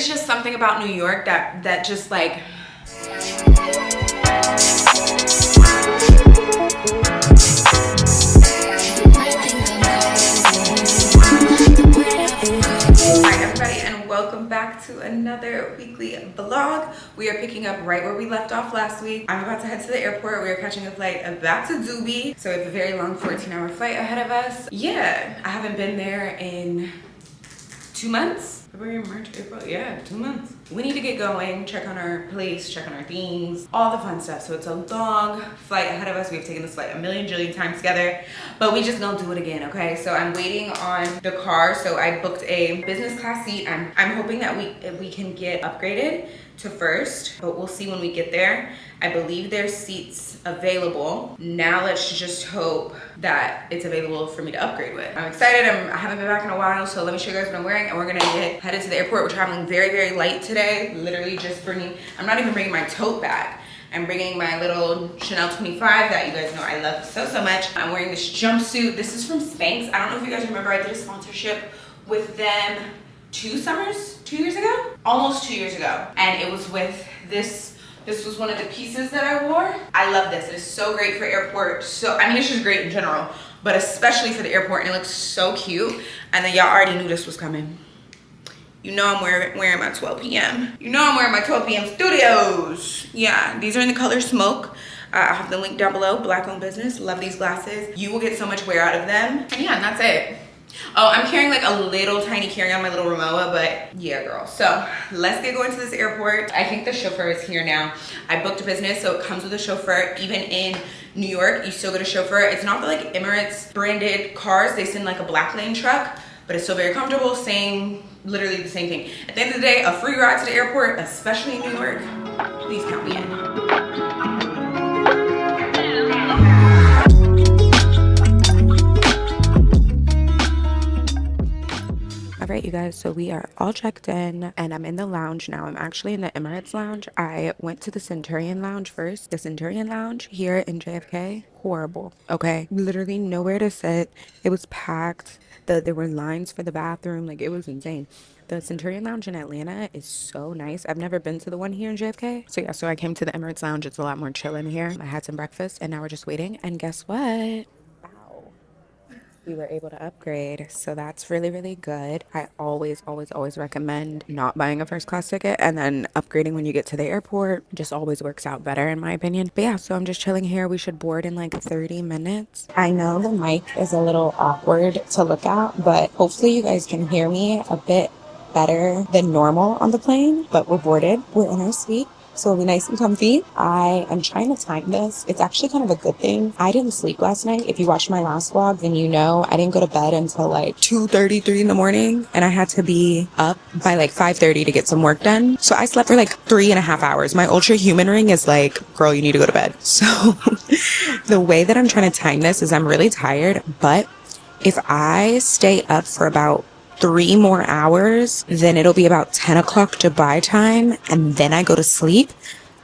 is just something about New York that just like, hi everybody, and welcome back to another weekly vlog. We are picking up right where we left off last week. I'm about to head to the airport. We are catching a flight back to Dubai, so we have a very long 14-hour flight ahead of us. Yeah, I haven't been there in 2 months. February, March, April, yeah, 2 months. We need to get going, check on our place, check on our things, all the fun stuff. So it's a long flight ahead of us. We've taken this flight a million jillion times together, but we just gonna do it again, okay? So I'm waiting on the car. So I booked a business class seat. I'm hoping that we can get upgraded to first, but we'll see when we get there. I believe there's seats available. Now let's just hope that it's available for me to upgrade with. I'm excited. I haven't been back in a while, so let me show you guys what I'm wearing, and we're gonna get headed to the airport. We're traveling very, very light today. Literally just bringing, I'm not even bringing my tote bag. I'm bringing my little Chanel 25 that you guys know I love so, so much. I'm wearing this jumpsuit. This is from Spanx. I don't know if you guys remember, I did a sponsorship with them 2 years ago? Almost 2 years ago. And it was with this was one of the pieces that I wore. I love this. It is so great for airport. So, I mean, it's just great in general, but especially for the airport, and it looks so cute. And then y'all already knew this was coming. You know I'm wearing my 12 p.m. You know I'm wearing my 12 p.m. Studios. Yeah, these are in the color Smoke. I'll have the link down below, Black-owned business. Love these glasses. You will get so much wear out of them. And yeah, and that's it. Oh, I'm carrying like a little tiny carry-on, my little Rimowa, but yeah, girl. So let's get going to this airport. I think the chauffeur is here now. I booked a business, so it comes with a chauffeur. Even in New York, you still get a chauffeur. It's not the like Emirates branded cars. They send like a black lane truck, but it's still very comfortable. Literally the same thing. At the end of the day, a free ride to the airport, especially in New York, please count me in. All right, you guys, so we are all checked in and I'm in the lounge now. I'm actually in the Emirates lounge. I went to the Centurion lounge first. The Centurion lounge here in JFK, horrible, okay? Literally nowhere to sit. It was packed. There were lines for the bathroom. Like, it was insane. The Centurion lounge in Atlanta is so nice. I've never been to the one here in JFK. So yeah, so I came to the Emirates lounge. It's a lot more chill in here. I had some breakfast and now we're just waiting. And guess what? We were able to upgrade, so that's really, really good. I always recommend not buying a first class ticket and then upgrading when you get to the airport. Just always works out better in my opinion. But yeah, so I'm just chilling here. We should board in like 30 minutes. I know the mic is a little awkward to look at, but hopefully you guys can hear me a bit better than normal on the plane. But we're boarded. We're in our seat, so it'll be nice and comfy. I am trying to time this. It's actually kind of a good thing. I didn't sleep last night. If you watched my last vlog, then you know I didn't go to bed until like 2:33 in the morning, and I had to be up by like 5:30 to get some work done. So I slept for like 3.5 hours. My ultra human ring is like, girl, you need to go to bed. So the way that I'm trying to time this is I'm really tired, but if I stay up for about 3 more hours, then it'll be about 10 o'clock Dubai time, and then I go to sleep,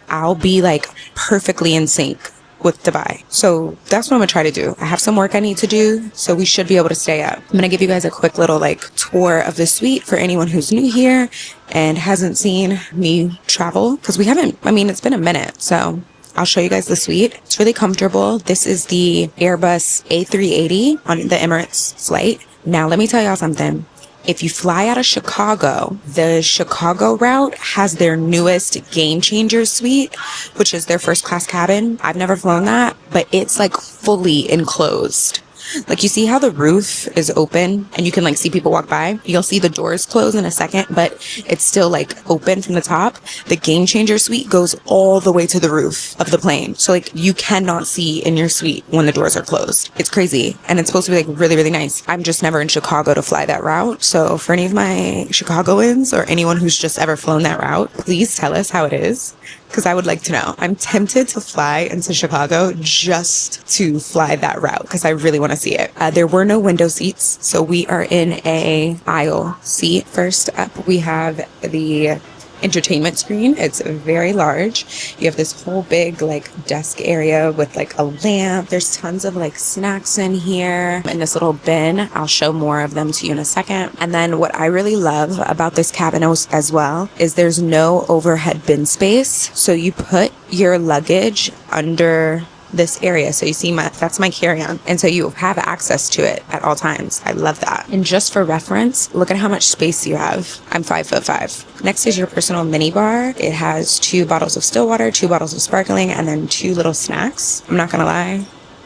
I'll be like perfectly in sync with Dubai. So that's what I'm gonna try to do. I have some work I need to do, so we should be able to stay up. I'm gonna give you guys a quick little like tour of the suite for anyone who's new here and hasn't seen me travel, because we haven't, I mean, it's been a minute, so I'll show you guys the suite. It's really comfortable. This is the Airbus A380 on the Emirates flight. Now let me tell y'all something. If you fly out of Chicago, the Chicago route has their newest Game Changer suite, which is their first class cabin. I've never flown that, but it's like fully enclosed. Like, you see how the roof is open and you can like see people walk by? You'll see the doors close in a second, but it's still like open from the top. The Game Changer suite goes all the way to the roof of the plane. So like you cannot see in your suite when the doors are closed. It's crazy. And it's supposed to be like really, really nice. I'm just never in Chicago to fly that route. So for any of my Chicagoans or anyone who's just ever flown that route, please tell us how it is, because I would like to know. I'm tempted to fly into Chicago just to fly that route because I really want to see it. There were no window seats, so we are in a aisle seat. First up, we have the entertainment screen. It's very large. You have this whole big like desk area with like a lamp. There's tons of like snacks in here in this little bin. I'll show more of them to you in a second. And then what I really love about this cabin as well is there's no overhead bin space. So you put your luggage under this area. So you see that's my carry-on. And so you have access to it at all times. I love that. And just for reference, look at how much space you have. I'm 5'5". Next is your personal mini bar. It has 2 bottles of still water, 2 bottles of sparkling, and then 2 little snacks. I'm not gonna lie,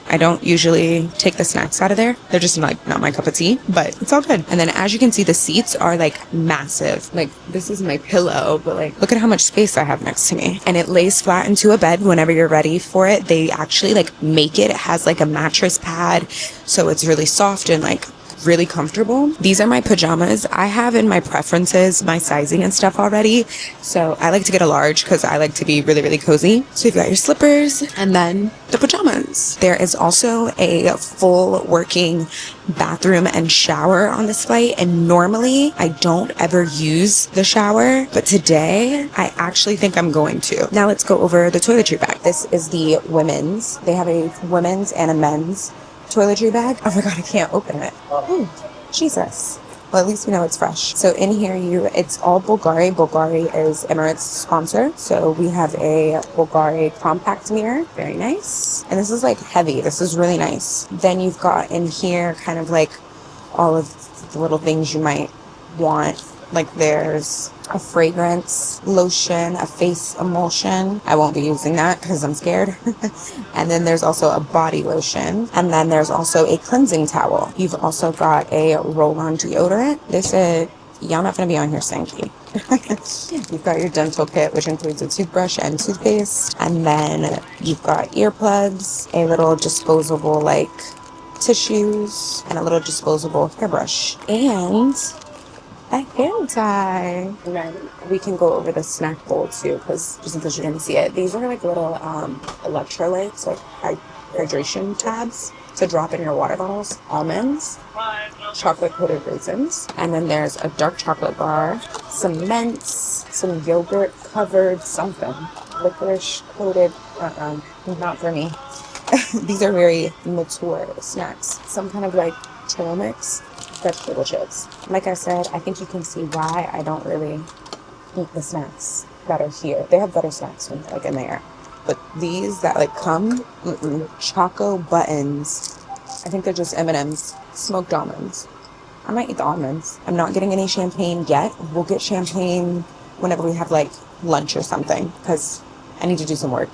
I don't usually take the snacks out of there. They're just like not my cup of tea, but it's all good. And then as you can see, the seats are like massive. Like this is my pillow, but like look at how much space I have next to me. And it lays flat into a bed whenever you're ready for it. They actually like make it. It has like a mattress pad, so it's really soft and like really comfortable. These are my pajamas. I have in my preferences my sizing and stuff already, so I like to get a large because I like to be really, really cozy. So you've got your slippers and then the pajamas. There is also a full working bathroom and shower on this flight, and normally I don't ever use the shower, but today I actually think I'm going to. Now let's go over the toiletry bag. This is the women's. They have a women's and a men's toiletry bag. Oh my god, I can't open it. Oh, Jesus. Well, at least we know it's fresh. So in here, it's all Bulgari. Bulgari is Emirates sponsor. So we have a Bulgari compact mirror. Very nice. And this is like heavy. This is really nice. Then you've got in here kind of like all of the little things you might want. Like there's a fragrance lotion, a face emulsion. I won't be using that because I'm scared. And then there's also a body lotion. And then there's also a cleansing towel. You've also got a roll-on deodorant. They said, y'all not gonna be on here stinky. You've got your dental kit, which includes a toothbrush and toothpaste. And then you've got earplugs, a little disposable like tissues, and a little disposable hairbrush. And a hair tie. And then we can go over the snack bowl too, because just in case you didn't see it, these are like little electrolytes, like hydration tabs to drop in your water bottles. Almonds, chocolate coated raisins, and then there's a dark chocolate bar, some mints, some yogurt covered something, licorice coated. Not for me. These are very mature snacks. Some kind of like trail mix. Vegetable chips. Like I said, I think you can see why I don't really eat the snacks that are here. They have better snacks when they're like in there. But these that like come, Choco Buttons. I think they're just M&M's. Smoked almonds. I might eat the almonds. I'm not getting any champagne yet. We'll get champagne whenever we have like lunch or something, because I need to do some work.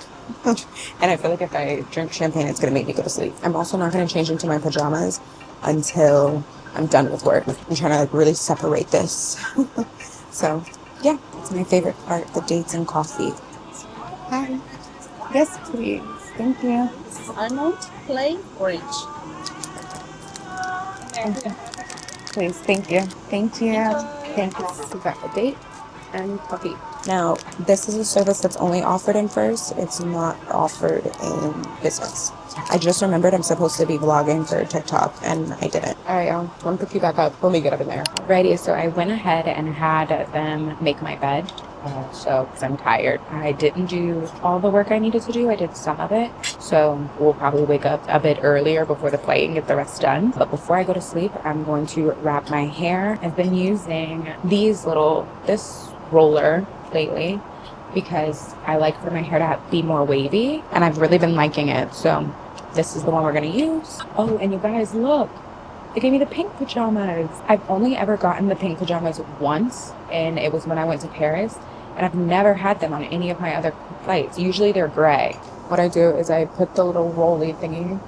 And I feel like if I drink champagne, it's going to make me go to sleep. I'm also not going to change into my pajamas until I'm done with work. I'm trying to like really separate this. So yeah, it's my favorite part, the dates and coffee. Hi. Yes, please. Thank you. Almond, plain, orange. Please, thank you. Thank you. Thank you. We got a date and coffee. Now, this is a service that's only offered in First. It's not offered in Business. I just remembered I'm supposed to be vlogging for TikTok, and I didn't. All right, y'all. I'm gonna pick you back up when we get up in there. Alrighty, so I went ahead and had them make my bed. Because I'm tired. I didn't do all the work I needed to do. I did some of it. So we'll probably wake up a bit earlier before the flight and get the rest done. But before I go to sleep, I'm going to wrap my hair. I've been using this roller lately because I like for my hair to be more wavy, and I've really been liking it. So this is the one we're going to use. Oh, and you guys, look. They gave me the pink pajamas. I've only ever gotten the pink pajamas once, and it was when I went to Paris. And I've never had them on any of my other flights. Usually they're gray. What I do is I put the little rolly thingy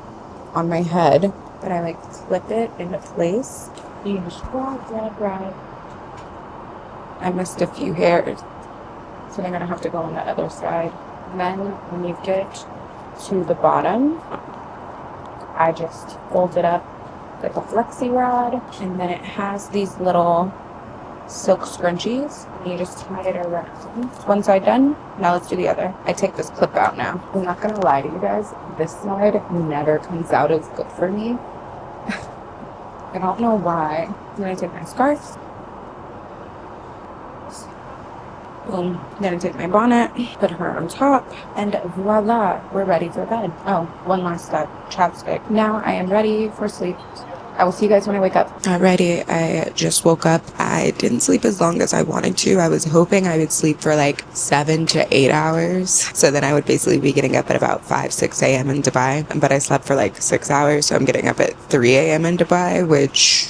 on my head, and I like clip it into place. You just grab. I missed a few hairs, so I'm gonna have to go on the other side. And then when you get to the bottom, I just fold it up like a flexi rod, and then it has these little silk scrunchies, and you just tie it around. One side done. Now let's do the other. I take this clip out now. I'm not gonna lie to you guys, this side never comes out as good for me. I don't know why. I'm gonna take my scarf Boom. I'm gonna take my bonnet, put her on top, and voila, we're ready for bed. Oh, one last step, chapstick. Now I am ready for sleep. I will see you guys when I wake up. Alrighty, I just woke up. I didn't sleep as long as I wanted to. I was hoping I would sleep for like 7 to 8 hours. So then I would basically be getting up at about 5, 6 a.m. in Dubai. But I slept for like 6 hours, so I'm getting up at 3 a.m. in Dubai, which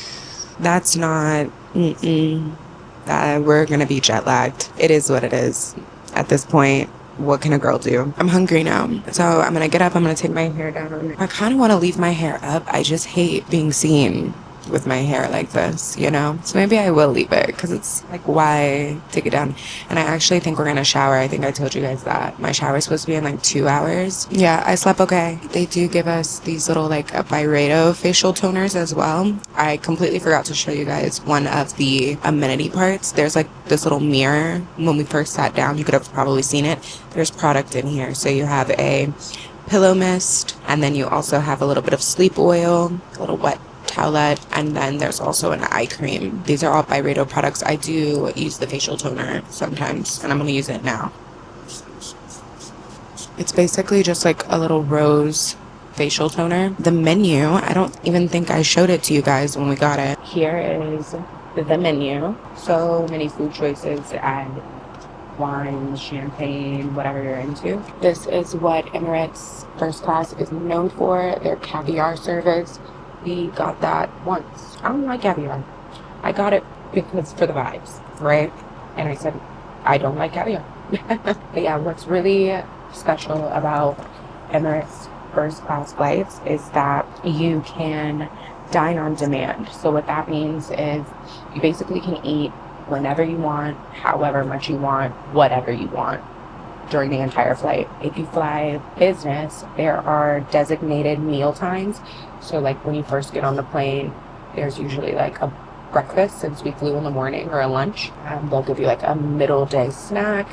that's not, we're gonna be jet lagged. It is what it is at this point. What can a girl do? I'm hungry now. So I'm gonna get up, I'm gonna take my hair down. I kind of want to leave my hair up. I just hate being seen with my hair like this, you know? So maybe I will leave it because it's like, why take it down? And I actually think we're gonna shower. I think I told you guys that. My shower is supposed to be in like 2 hours. Yeah, I slept okay. They do give us these little like Byredo facial toners as well. I completely forgot to show you guys one of the amenity parts. There's like this little mirror. When we first sat down, you could have probably seen it. There's product in here. So you have a pillow mist, and then you also have a little bit of sleep oil, a little wet towelette, and then there's also an eye cream. These are all Byredo products. I do use the facial toner sometimes, and I'm going to use it now. It's basically just like a little rose facial toner. The menu, I don't even think I showed it to you guys when we got it. Here is the menu. So many food choices and wine, champagne, whatever you're into. This is what Emirates first class is known for, their caviar service. We got that once. I don't like caviar. I got it because for the vibes, right? And I said, I don't like caviar. But yeah, what's really special about Emirates first class flights is that you can dine on demand. So what that means is you basically can eat whenever you want, however much you want, whatever you want during the entire flight. If you fly business, there are designated meal times. So like when you first get on the plane, there's usually like a breakfast, since we flew in the morning, or a lunch. They'll give you like a middle day snack,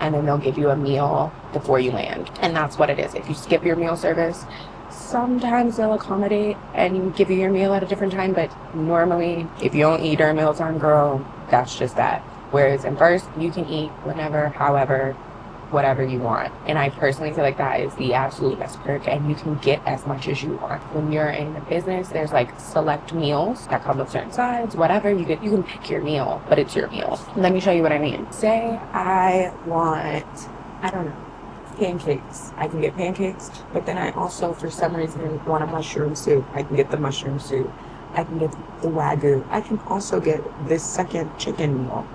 and then they'll give you a meal before you land. And that's what it is. If you skip your meal service, sometimes they'll accommodate and give you your meal at a different time, but normally if you don't eat during mealtime, girl, that's just that. Whereas in first, you can eat whenever, however, whatever you want. And I personally feel like that is the absolute best perk, and you can get as much as you want. When you're in a business, there's like select meals that come with certain sides, whatever. You can pick your meal, but it's your meal. Let me show you what I mean. Say I want, I don't know, pancakes. I can get pancakes, but then I also, for some reason, want a mushroom soup. I can get the mushroom soup. I can get the Wagyu. I can also get this second chicken meal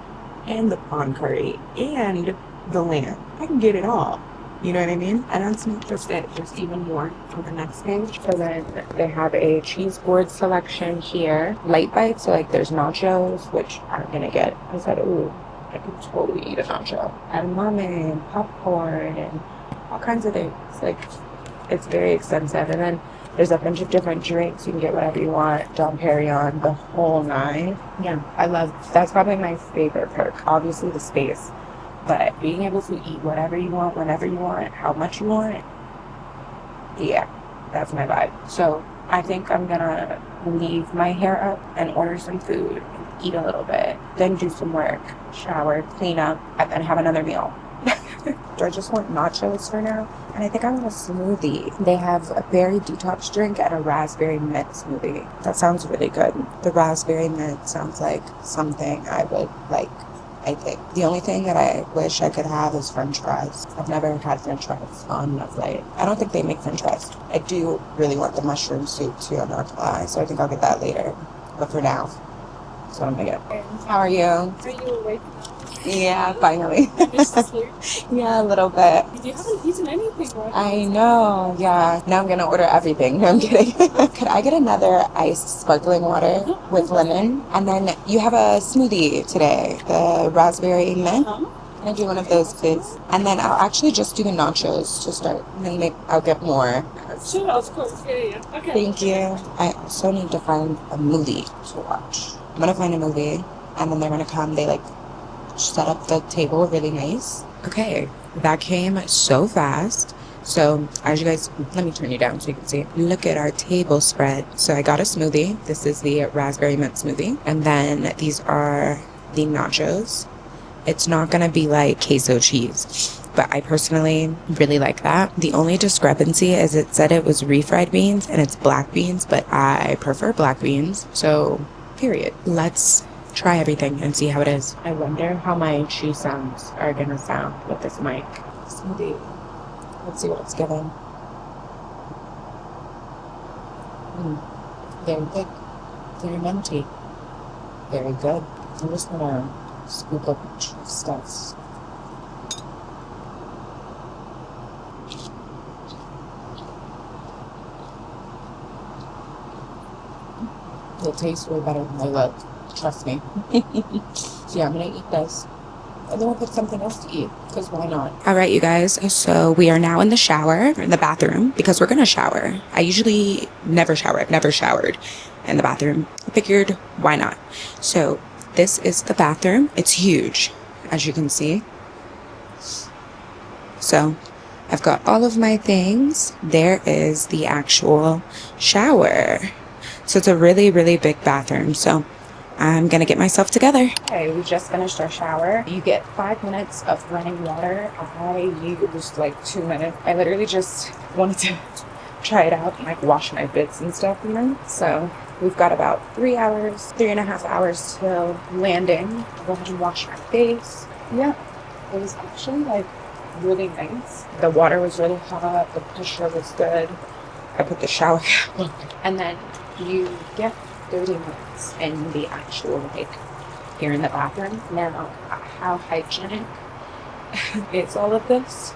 and the prawn curry and the lamb. I can get it all. You know what I mean? And that's not just it. There's even more on the next page. So then they have a cheese board selection here. Light bites, so like there's nachos, which I'm gonna get. I said, ooh, I could totally eat a nacho. Edamame and popcorn and all kinds of things. Like, it's very expensive. And then there's a bunch of different drinks. You can get whatever you want. Dom Perignon, the whole nine. Yeah, I love, that's probably my favorite perk. Obviously the space. But being able to eat whatever you want, whenever you want, how much you want, yeah, that's my vibe. So I think I'm gonna leave my hair up and order some food, eat a little bit, then do some work, shower, clean up, and then have another meal. Do I just want nachos for now? And I think I want a smoothie. They have a berry detox drink and a raspberry mint smoothie. That sounds really good. The raspberry mint sounds like something I would like. I think. The only thing that I wish I could have is french fries. I've never had french fries on a flight. I don't think they make french fries. I do really want the mushroom soup too, I'm not gonna lie, so I think I'll get that later. But for now, that's what I'm gonna get. How are you? Are you awake now? Yeah, finally. You missed sleep? Yeah, a little bit. You haven't eaten anything, right? I know, yeah. Now I'm gonna order everything. No, I'm kidding. Could I get another iced sparkling water with lemon? And then you have a smoothie today, the raspberry mint. Can I do one of those, please? And then I'll actually just do the nachos to start, and then I'll get more. Sure, of course. Yeah. Okay. Thank you. I also need to find a movie to watch. I'm gonna find a movie, and then they're gonna come. They like set up the table really nice. Okay, that came so fast. So as you guys, let me turn you down so you can see. Look at our table spread. So I got a smoothie. This is the raspberry mint smoothie. And then these are the nachos. It's not gonna be like queso cheese, but I personally really like that. The only discrepancy is it said it was refried beans and it's black beans, but I prefer black beans, so period. Let's try everything and see how it is. I wonder how my chew sounds are gonna sound with this mic. Let's see what it's giving. Very thick, very minty, very good. I'm just gonna scoop up stuff. They taste way better than they look. Trust me. So yeah, I'm gonna eat this. And then we'll pick something else to eat, because why not? All right, you guys. So we are now in the shower, in the bathroom, because we're gonna shower. I usually never shower. I've never showered in the bathroom. I figured, why not? So this is the bathroom. It's huge, as you can see. So I've got all of my things. There is the actual shower. So it's a really, really big bathroom. So I'm gonna get myself together. Okay, we just finished our shower. You get 5 minutes of running water. I used like 2 minutes. I literally just wanted to try it out and like wash my bits and stuff, you know? So we've got about 3 hours, 3.5 hours till landing. I'll go ahead and wash my face. Yeah, it was actually like really nice. The water was really hot, the pressure was good. I put the shower on. And then you get 30 minutes in the actual like here in the bathroom. Now, how hygienic is all of this?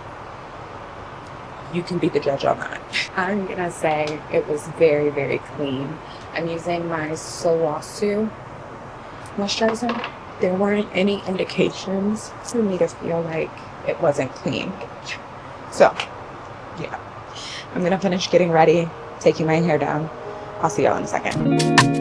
You can be the judge on that. I'm gonna say it was very, very clean. I'm using my Sawasu moisturizer. There weren't any indications for me to feel like it wasn't clean. So, yeah. I'm gonna finish getting ready, taking my hair down. I'll see y'all in a second.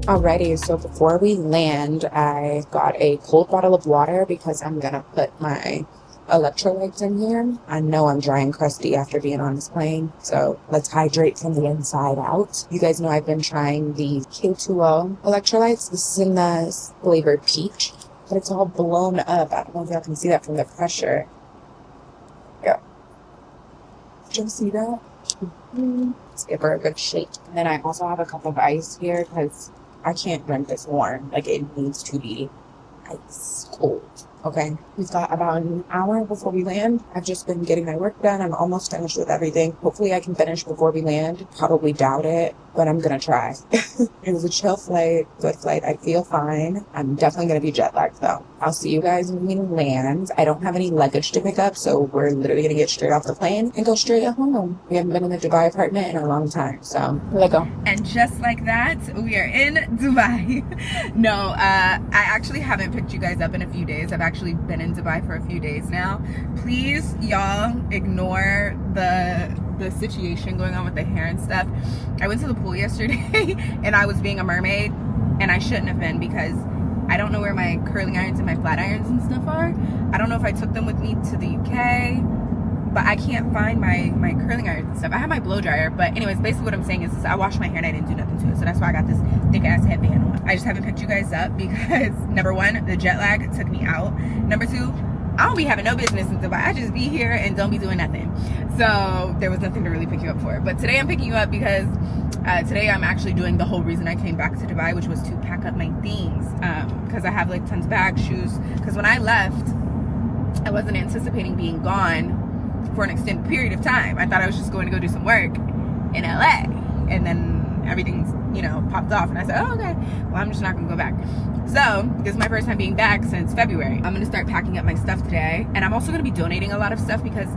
Alrighty, so before we land, I got a cold bottle of water because I'm gonna put my electrolytes in here. I know I'm dry and crusty after being on this plane, so let's hydrate from the inside out. You guys know I've been trying the K2O electrolytes. This is in the flavor peach, but it's all blown up. I don't know if y'all can see that from the pressure. Yeah. Did you see that? Let's give her a good shake. And then I also have a cup of ice here because I can't drink this warm. Like, it needs to be ice cold. Okay, we've got about an hour before we land. I've just been getting my work done. I'm almost finished with everything. Hopefully I can finish before we land. Probably doubt it, but I'm gonna try. It was a chill flight, good flight. I feel fine. I'm definitely gonna be jet lagged though. I'll see you guys when we land. I don't have any luggage to pick up, so we're literally gonna get straight off the plane and go straight home. We haven't been in the Dubai apartment in a long time, so let's go. And just like that, we are in Dubai. No, I actually haven't picked you guys up in a few days. I've actually been in Dubai for a few days now. Please, y'all, ignore the situation going on with the hair and stuff. I went to the pool yesterday and I was being a mermaid, and I shouldn't have been because I don't know where my curling irons and my flat irons and stuff are. I don't know if I took them with me to the UK, but I can't find my curling irons and stuff. I have my blow dryer, but anyways, basically what I'm saying is I washed my hair and I didn't do nothing to it, so that's why I got this thick ass headband on. I just haven't picked you guys up because number one, the jet lag took me out. Number two, I don't be having no business in Dubai. I just be here and don't be doing nothing. So there was nothing to really pick you up for. But today I'm picking you up because today I'm actually doing the whole reason I came back to Dubai, which was to pack up my things. Because I have like tons of bags, shoes. Because when I left, I wasn't anticipating being gone for an extended period of time. I thought I was just going to go do some work in LA. And then everything's, popped off. And I said, oh, okay. Well, I'm just not going to go back. So this is my first time being back since February. I'm going to start packing up my stuff today. And I'm also going to be donating a lot of stuff because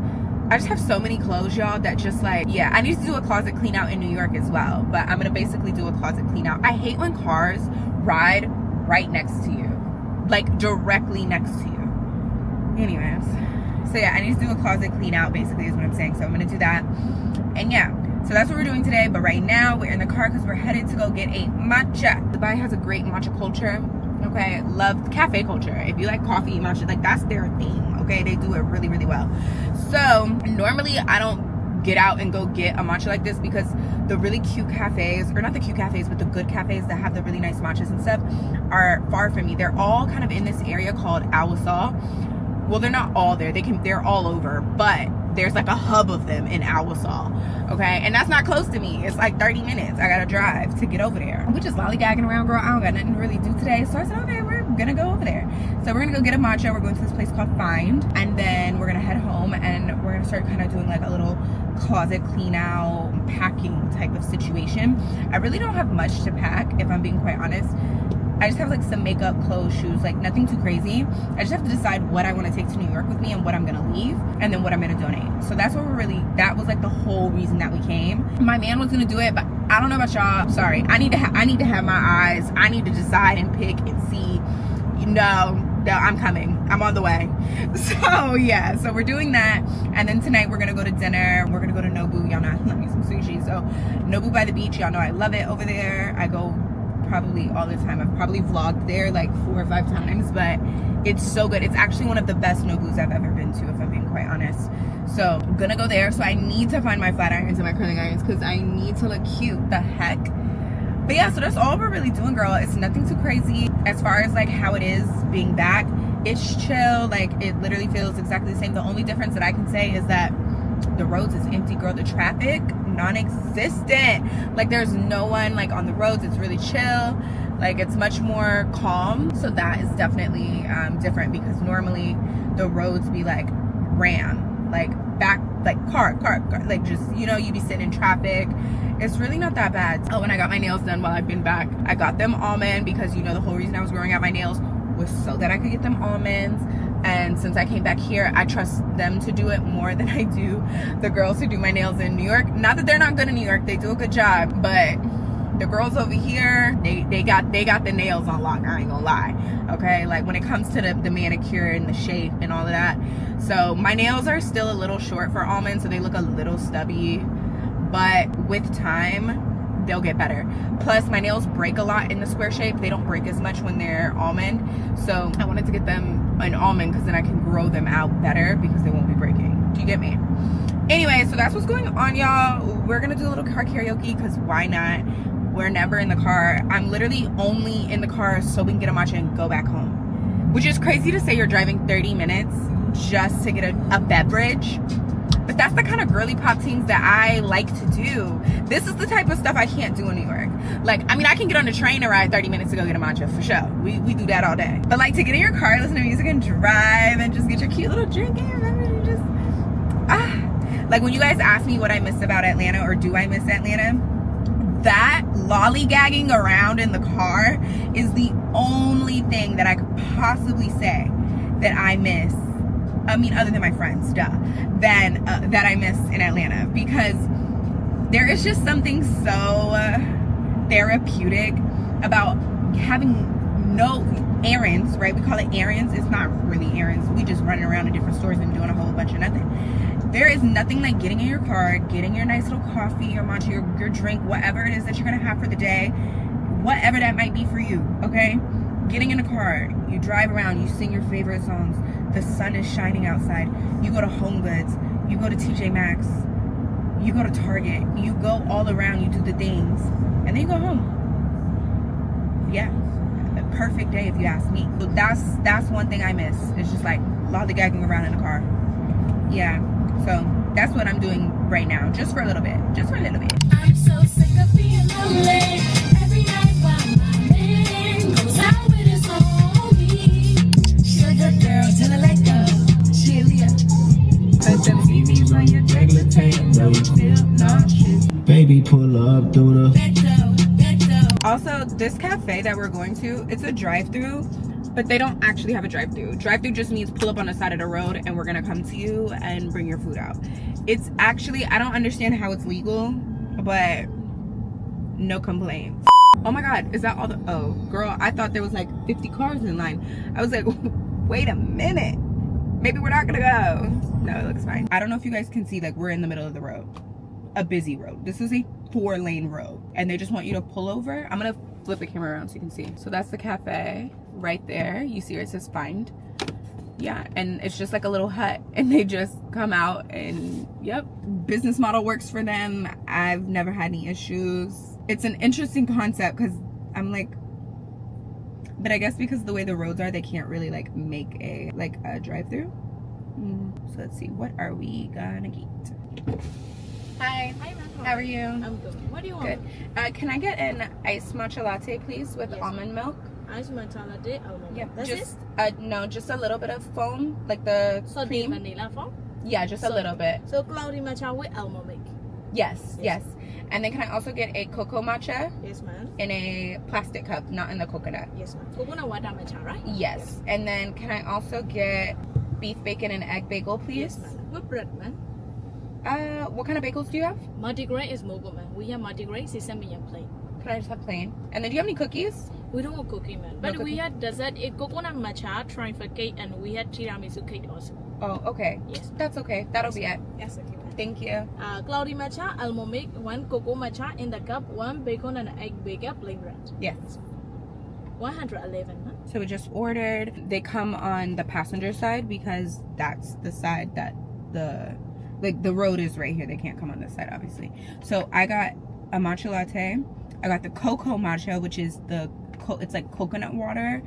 I just have so many clothes, y'all, that just like, yeah, I need to do a closet clean out in New York as well. But I'm going to basically do a closet clean out. I hate when cars ride right next to you, like directly next to you. Anyways, so yeah, I need to do a closet clean out, basically, is what I'm saying. So I'm gonna do that. And yeah, so that's what we're doing today. But right now we're in the car because we're headed to go get a matcha. Dubai has a great matcha culture. Okay, love cafe culture. If you like coffee, matcha, like that's their thing. Okay, they do it really, really well. So normally I don't get out and go get a matcha like this because the really cute cafes, or not the cute cafes, but the good cafes that have the really nice matchas and stuff are far from me. They're all kind of in this area called Allyiahsface. Well, they're not all there. They're all over, but there's like a hub of them in Allyiahsface. Okay, and that's not close to me. It's like 30 minutes. I gotta drive to get over there. We just lollygagging around, girl. I don't got nothing to really do today. So I said, okay, we're gonna go over there. So we're gonna go get a matcha. We're going to this place called Find, and then we're gonna head home and we're gonna start kind of doing like a little closet clean out, packing type of situation. I really don't have much to pack, if I'm being quite honest. I just have like some makeup, clothes, shoes, like nothing too crazy. I just have to decide what I want to take to New York with me and what I'm gonna leave, and then what I'm gonna donate. So that's what that was like the whole reason that we came. My man was gonna do it, but I don't know about y'all. Sorry, I need to have my eyes. I need to decide and pick and see. No, I'm coming. I'm on the way. So yeah, so we're doing that, and then tonight we're gonna go to dinner. We're gonna go to Nobu. Y'all know I love me some sushi. So Nobu by the beach. Y'all know I love it over there. I go probably all the time. I've probably vlogged there like 4 or 5 times, but it's so good. It's actually one of the best Nobus I've ever been to, if I'm being quite honest. So I'm gonna go there. So I need to find my flat irons and my curling irons because I need to look cute. The heck. But yeah, so that's all we're really doing, girl. It's nothing too crazy. As far as like how it is being back, it's chill. Like it literally feels exactly the same. The only difference that I can say is that the roads is empty, girl. The traffic, non-existent. Like there's no one like on the roads. It's really chill. Like it's much more calm. So that is definitely different, because normally the roads be like ram, like back, like car, like just, you know, you be sitting in traffic. It's really not that bad. Oh, and I got my nails done while I've been back. I got them almond because, you know, the whole reason I was growing out my nails was so that I could get them almonds. And since I came back here, I trust them to do it more than I do the girls who do my nails in New York. Not that they're not good in New York, they do a good job, but the girls over here, they got the nails on lock. I ain't gonna lie. Okay, like when it comes to the manicure and the shape and all of that. So my nails are still a little short for almonds, so they look a little stubby, but with time they'll get better. Plus my nails break a lot in the square shape. They don't break as much when they're almond, so I wanted to get them an almond because then I can grow them out better because they won't be breaking. Do you get me? Anyway, so that's what's going on, y'all. We're gonna do a little car karaoke because why not? We're never in the car. I'm literally only in the car so we can get a matcha and go back home, which is crazy to say. You're driving 30 minutes just to get a beverage. But that's the kind of girly pop things that I like to do. This is the type of stuff I can't do in New York. Like, I mean, I can get on the train and ride 30 minutes to go get a matcha for sure. We do that all day. But like to get in your car, listen to music and drive and just get your cute little drink and remember to just, like when you guys ask me what I miss about Atlanta, or do I miss Atlanta, that lollygagging around in the car is the only thing that I could possibly say that I miss. I mean, other than my friends, that I miss in Atlanta, because there is just something so therapeutic about having no errands, right? We call it errands. It's not really errands. We just running around in different stores and doing a whole bunch of nothing. There is nothing like getting in your car, getting your nice little coffee, your matcha, your drink, whatever it is that you're gonna have for the day, whatever that might be for you, okay? Getting in the car, you drive around, you sing your favorite songs, the sun is shining outside, you go to Home Goods, you go to TJ Maxx, you go to Target, you go all around, you do the things, and then you go home. Yeah, a perfect day if you ask me. So that's one thing I miss. It's just like lollygagging around in the car. Yeah, so that's what I'm doing right now, just for a little bit, I'm so sick of being lonely every night while my man goes out with his homie. Sugar girl till I let go. Cheerleader. Let them see me when you're regular tape. No, you feel nauseous. Baby, pull up through the. Also, this cafe that we're going to, it's a drive-through, but they don't actually have a drive-through. Drive-through just means pull up on the side of the road and we're gonna come to you and bring your food out. It's actually, I don't understand how it's legal, but no complaints. Oh my God, is that all the, oh girl, I thought there was like 50 cars in line. I was like, wait a minute. Maybe we're not gonna go. No, it looks fine. I don't know if you guys can see, like, we're in the middle of the road. A busy road. This is a 4-lane road. And they just want you to pull over. I'm gonna flip the camera around so you can see. So that's the cafe right there. You see where it says find. Yeah, and it's just like a little hut. And they just come out and, yep, business model works for them. I've never had any issues. It's an interesting concept because I'm like, but I guess because of the way the roads are, they can't really like make a drive-through. So let's see, what are we gonna get? Hi. Hi, ma'am. How are you? I'm good. What do you want? Good. Can I get an iced matcha latte, please, with Yes, almond milk? Ice matcha latte, almond. Yep. That's Just it? no, just a little bit of foam, like the So the cream. vanilla foam? Yeah, just a So- little bit. So cloudy matcha with almond milk. Yes, Yes. yes. And then can I also get a cocoa matcha Yes, ma'am. in a plastic cup, not in the coconut? Yes, ma'am. Coconut water matcha, right? Yes. And then can I also get beef bacon and egg bagel, Yes, please? ma'am. With bread, ma'am. What kind of bagels do you have? Multigrain is more good, ma'am. We have multigrain, sesame and plain. Can I just have plain? And then do you have any cookies? We don't have cookie, man. But cookie? we had dessert, a coconut matcha, trifle cake, and we had tiramisu cake also. Oh, okay. Yes. That's okay. That'll be it. Yes, okay, ma'am. Thank you. Cloudy matcha, almond milk, 1 cocoa matcha in the cup, 1 bacon and egg bagel, plain bread. Yes. 111, ma'am. So we just ordered. They come on the passenger side because that's the side that the road is right here. They can't come on this side, obviously. So I got a matcha latte. I got the cocoa matcha, which is it's like coconut water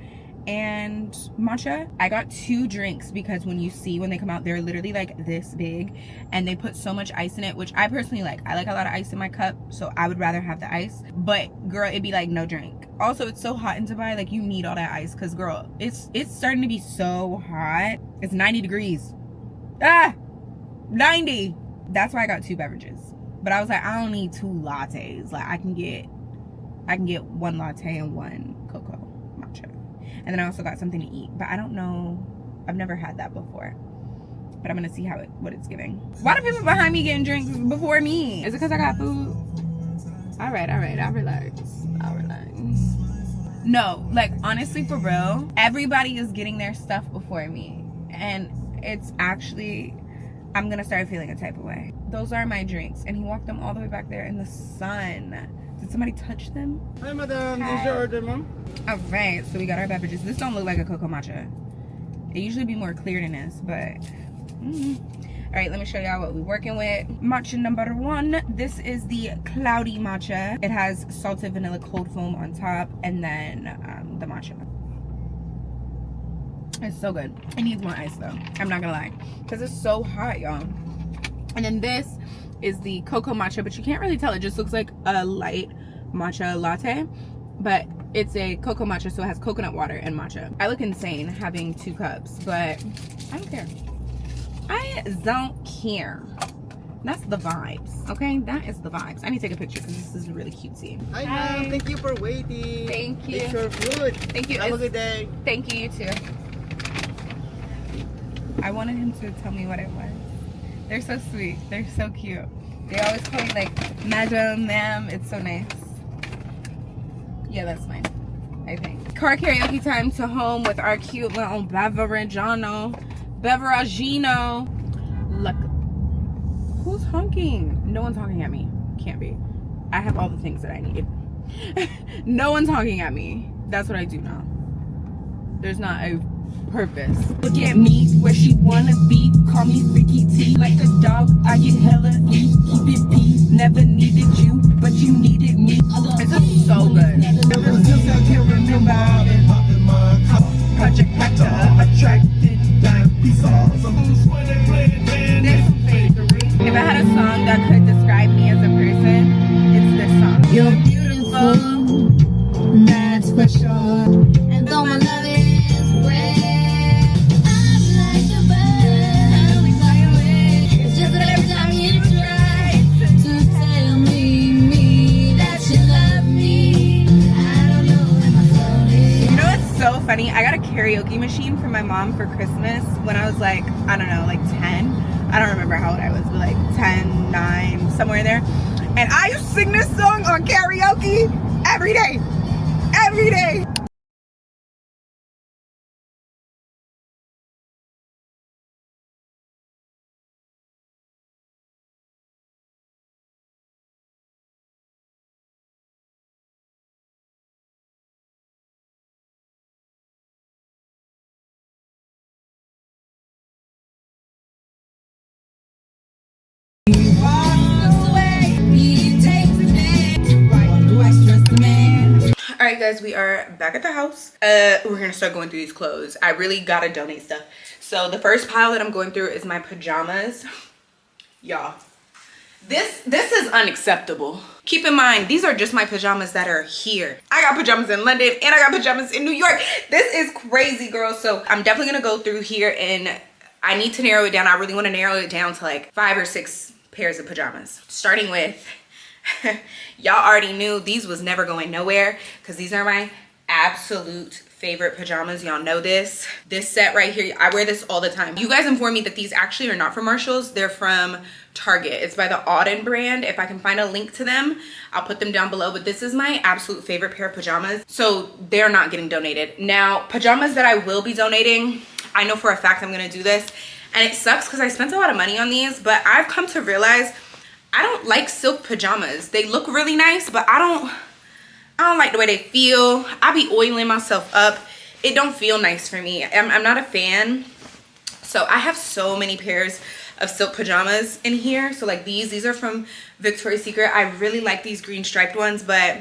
and matcha. I got 2 drinks because when they come out, they're literally like this big and they put so much ice in it, which I personally like. I like a lot of ice in my cup, so I would rather have the ice. But girl, it'd be like no drink. Also, it's so hot in Dubai, like you need all that ice because girl, it's starting to be so hot. It's 90 degrees. 90. That's why I got 2 beverages. But I was like, I don't need 2 lattes. Like I can get 1 latte and 1 cocoa matcha. And then I also got something to eat, but I don't know. I've never had that before. But I'm gonna see what it's giving. Why do people behind me getting drinks before me? Is it because I got food? All right. I'll relax. No, like honestly, for real, everybody is getting their stuff before me, and it's actually, I'm gonna start feeling a type of way. Those are my drinks, and he walked them all the way back there in the sun. Did somebody touch them? Hi, madam. This is your order, ma'am. All right, so we got our beverages. This don't look like a cocoa matcha. It usually be more clear than this, but all right, let me show y'all what we're working with. Matcha number 1. This is the cloudy matcha. It has salted vanilla cold foam on top, and then the matcha. It's so good. It needs more ice though, I'm not gonna lie, because it's so hot, y'all. And then this is the cocoa matcha, but you can't really tell. It just looks like a light matcha latte, but it's a cocoa matcha, so it has coconut water and matcha. I look insane having 2 cups, but I don't care. I don't care. That's the vibes, okay? That is the vibes. I need to take a picture because this is really cutesy. Hi, ma'am. Thank you for waiting. Thank you. It's your food. Thank you. Have a good day. Thank you, you too. I wanted him to tell me what it was. They're so sweet. They're so cute. They always call me like madam, ma'am. It's so nice. Yeah, that's mine, I think. Car karaoke time to home with our cute little Beveragino. Look. Who's honking? No one's honking at me. Can't be. I have all the things that I need. No one's honking at me. That's what I do now. There's not a purpose. Look at me, where she wanna be. Call me Freaky T. Like a dog, I get hella E. Keep it P. Never needed you, but you needed me. This is so good. Ever since I can remember, I've been popping my top. Project Hector, attracted. There's some fakery. If I had a song that could describe me as a person, it's this song. You're beautiful, that's for sure. And though my love is rare, I'm like a bird, I fly away. It's just that every time you try to tell me that you love me, I don't know where my soul is. You know what's so funny? I got a karaoke machine from my mom for Christmas when I was like, I don't know, like 10. I don't remember how old I was, but like 10, 9, somewhere there. And I used to sing this song on karaoke every day. Every day. guys, we are back at the house. We're gonna start going through these clothes. I really gotta donate stuff. So the first pile that I'm going through is my pajamas. Y'all, this is unacceptable. Keep in mind, these are just my pajamas that are here. I got pajamas in London and I got pajamas in New York. This is crazy, girl. So I'm definitely gonna go through here and I need to narrow it down. I really wanna narrow it down to like 5 or 6 pairs of pajamas. Starting with, y'all already knew these was never going nowhere because these are my absolute favorite pajamas. Y'all know this set right here. I wear this all the time. You guys informed me that these actually are not from Marshalls. They're from Target. It's by the Auden brand. If I can find a link to them, I'll put them down below. But this is my absolute favorite pair of pajamas. So they're not getting donated. Now, pajamas that I will be donating, I know for a fact I'm gonna do this. And it sucks because I spent a lot of money on these, but I've come to realize I don't like silk pajamas. They look really nice, but I don't like the way they feel. I be oiling myself up. It don't feel nice for me. I'm not a fan. So I have so many pairs of silk pajamas in here. So like these are from Victoria's Secret. I really like these green striped ones, but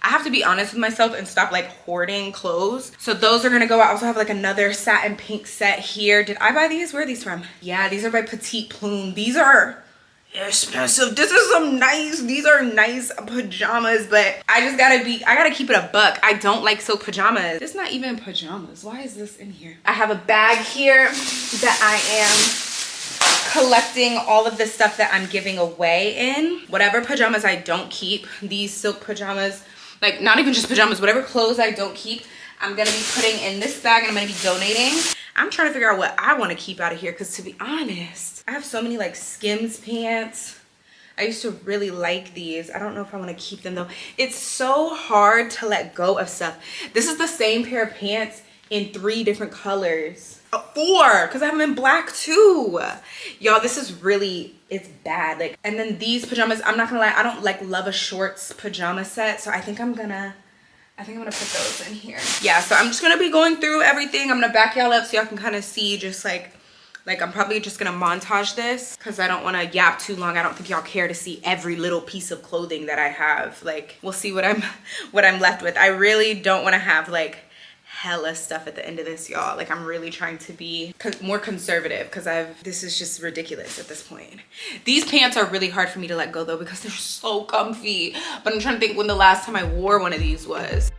I have to be honest with myself and stop like hoarding clothes. So those are gonna go. I also have like another satin pink set here. Did I buy these? Where are these from? Yeah, these are by Petite Plume. These are expensive. This is some nice, these are nice pajamas, but I gotta keep it a buck. I don't like silk pajamas. It's not even pajamas. Why is this in here? I have a bag here that I am collecting all of the stuff that I'm giving away in. Whatever pajamas I don't keep, these silk pajamas, like not even just pajamas, whatever clothes I don't keep, I'm gonna be putting in this bag and I'm gonna be donating. I'm trying to figure out what I want to keep out of here because to be honest, I have so many like Skims pants. I used to really like these. I don't know if I want to keep them though. It's so hard to let go of stuff. This is the same pair of pants in 3 different colors. 4, because I have them in black too. Y'all, this is really, it's bad. Like, and then these pajamas, I'm not gonna lie, I don't like love a shorts pajama set, so I think I'm gonna put those in here. Yeah, so I'm just gonna be going through everything. I'm gonna back y'all up so y'all can kind of see just like I'm probably just gonna montage this because I don't want to yap too long. I don't think y'all care to see every little piece of clothing that I have. Like, we'll see what I'm left with. I really don't want to have like hella stuff at the end of this, y'all. Like, I'm really trying to be more conservative because this is just ridiculous at this point. These pants are really hard for me to let go though because they're so comfy. But I'm trying to think when the last time I wore one of these was.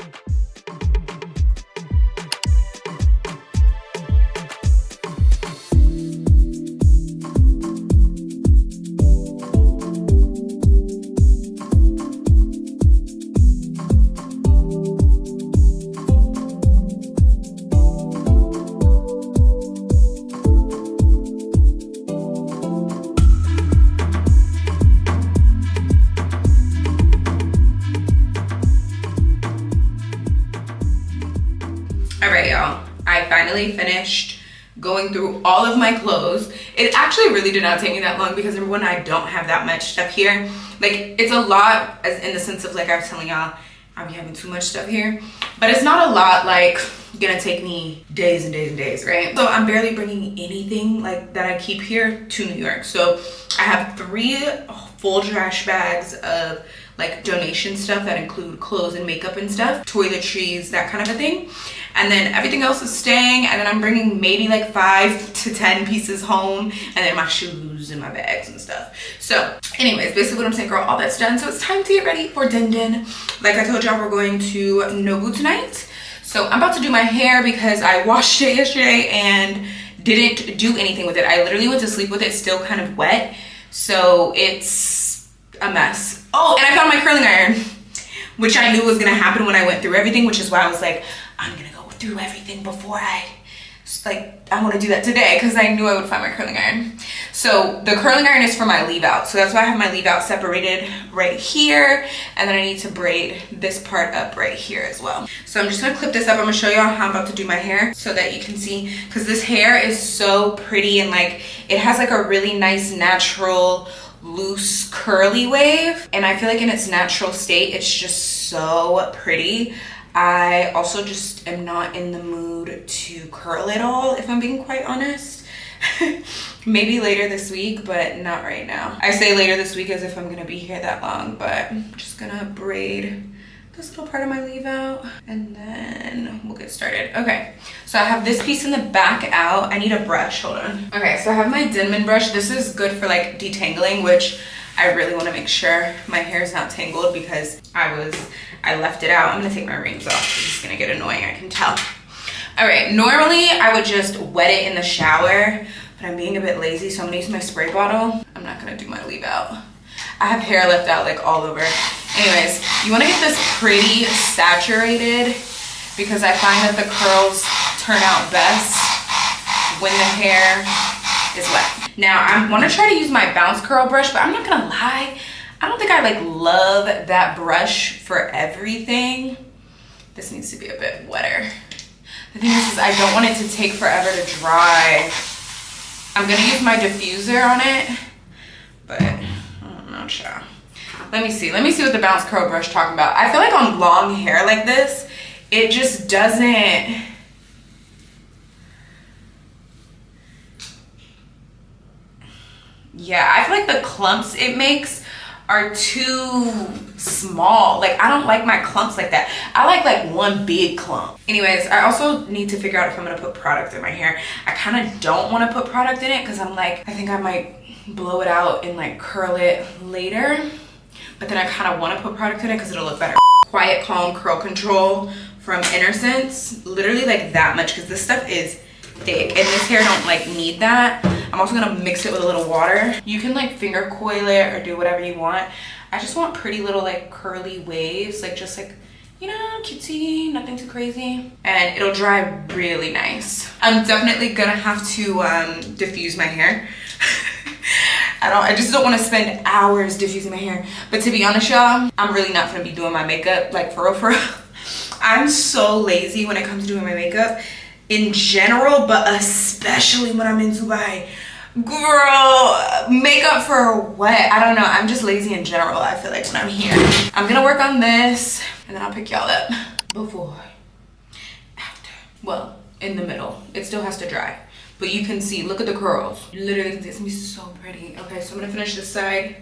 Finished going through all of my clothes. It actually really did not take me that long because number one, I don't have that much stuff here. Like, it's a lot as in the sense of like I was telling y'all, I'll be having too much stuff here, but it's not a lot like gonna take me days and days and days, right? So I'm barely bringing anything like that I keep here to New York. So I have 3 full trash bags of like donation stuff that include clothes and makeup and stuff, toiletries, that kind of a thing. And then everything else is staying, and then I'm bringing maybe like 5 to 10 pieces home, and then my shoes and my bags and stuff. So anyways, basically what I'm saying, girl, all that's done. So it's time to get ready for din din. Like I told y'all, we're going to Nobu tonight. So I'm about to do my hair because I washed it yesterday and didn't do anything with it. I literally went to sleep with it still kind of wet. So it's a mess. Oh, and I found my curling iron, which I knew was gonna happen when I went through everything, which is why I was like, I'm gonna go through everything before I want to do that today because I knew I would find my curling iron. So the curling iron is for my leave out. So that's why I have my leave out separated right here. And then I need to braid this part up right here as well. So I'm just gonna clip this up. I'm gonna show y'all how I'm about to do my hair so that you can see, because this hair is so pretty and like it has like a really nice natural loose curly wave. And I feel like in its natural state, it's just so pretty. I also just am not in the mood to curl it all, if I'm being quite honest. Maybe later this week, but not right now. I say later this week as if I'm gonna be here that long, but I'm just gonna braid this little part of my leave out, and then we'll get started. Okay, so I have this piece in the back out. I need a brush, hold on. Okay, so I have my Denman brush. This is good for like detangling, which I really want to make sure my hair is not tangled because I left it out. I'm gonna take my rings off. It's just gonna get annoying, I can tell. All right, normally I would just wet it in the shower, but I'm being a bit lazy, so I'm gonna use my spray bottle. I'm not gonna do my leave out. I have hair left out like all over. Anyways, you wanna get this pretty saturated because I find that the curls turn out best when the hair is wet. Now, I wanna try to use my bounce curl brush, but I'm not gonna lie, I don't think I like love that brush for everything. This needs to be a bit wetter. The thing is I don't want it to take forever to dry. I'm gonna use my diffuser on it, but I'm not sure. Let me see what the bounce curl brush talking about. I feel like on long hair like this, it just doesn't, yeah, I feel like the clumps it makes are too small. Like, I don't like my clumps like that. I like one big clump. Anyways, I also need to figure out if I'm gonna put product in my hair. I kind of don't want to put product in it because I'm like, I think I might blow it out and like curl it later. But then I kind of want to put product in it because it'll look better. Quiet Calm Curl Control from Sense. Literally like that much because this stuff is thick and this hair don't like need that. I'm also gonna mix it with a little water. You can like finger coil it or do whatever you want. I just want pretty little like curly waves, like just like, you know, cutesy, nothing too crazy. And it'll dry really nice. I'm definitely gonna have to diffuse my hair. I just don't want to spend hours diffusing my hair. But to be honest, y'all, I'm really not gonna be doing my makeup, like for real. I'm so lazy when it comes to doing my makeup in general, but especially when I'm in Dubai. Girl, makeup for what? I don't know. I'm just lazy in general, I feel like, when I'm here. I'm gonna work on this and then I'll pick y'all up. Before, after. Well, in the middle. It still has to dry. But you can see, look at the curls. You literally can see, it's gonna be so pretty. Okay, so I'm gonna finish this side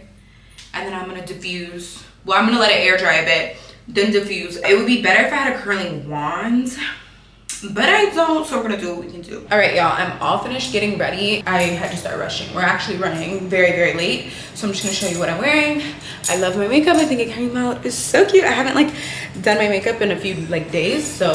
and then I'm gonna diffuse. Well, I'm gonna let it air dry a bit, then diffuse. It would be better if I had a curling wand, but I don't, so we're gonna do what we can do. All right, y'all, I'm all finished getting ready. I had to start rushing. We're actually running very, very late. So I'm just gonna show you what I'm wearing. I love my makeup. I think it came out is so cute. I haven't like done my makeup in a few like days, so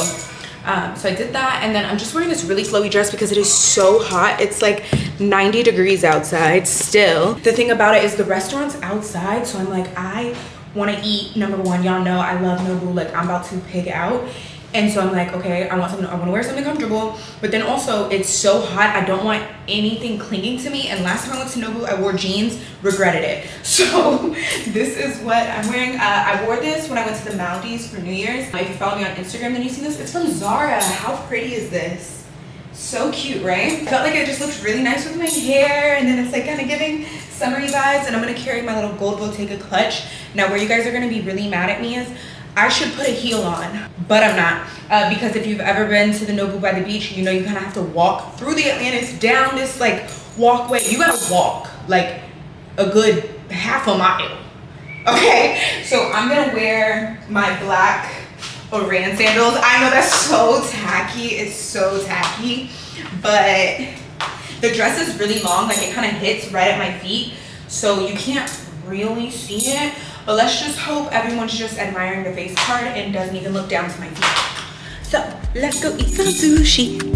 I did that, and then I'm just wearing this really flowy dress because it is so hot. It's like 90 degrees outside still. The thing about it is the restaurant's outside, so I'm like, I want to eat. Number one, y'all know I love Nobu. Like, I'm about to pig out. And so I'm like, okay, I want to wear something comfortable, but then also it's so hot, I don't want anything clinging to me. And last time I went to Nobu, I wore jeans, regretted it. So this is what I'm wearing. I wore this when I went to the Maldives for New Year's. If you follow me on Instagram, then you've seen this. It's from Zara. How pretty is this? So cute, right? I felt like it just looks really nice with my hair, and then it's like kind of giving summery vibes. And I'm gonna carry my little gold Bottega clutch. Now, where you guys are gonna be really mad at me is, I should put a heel on, but I'm not. Because if you've ever been to the Nobu by the beach, you know you kind of have to walk through the Atlantis, down this like walkway. You gotta walk like a good half a mile. Okay, so I'm gonna wear my black Oran sandals. I know that's so tacky, it's so tacky, but the dress is really long, like it kind of hits right at my feet, so you can't really see it. But let's just hope everyone's just admiring the face part and doesn't even look down to my feet. So let's go eat some sushi.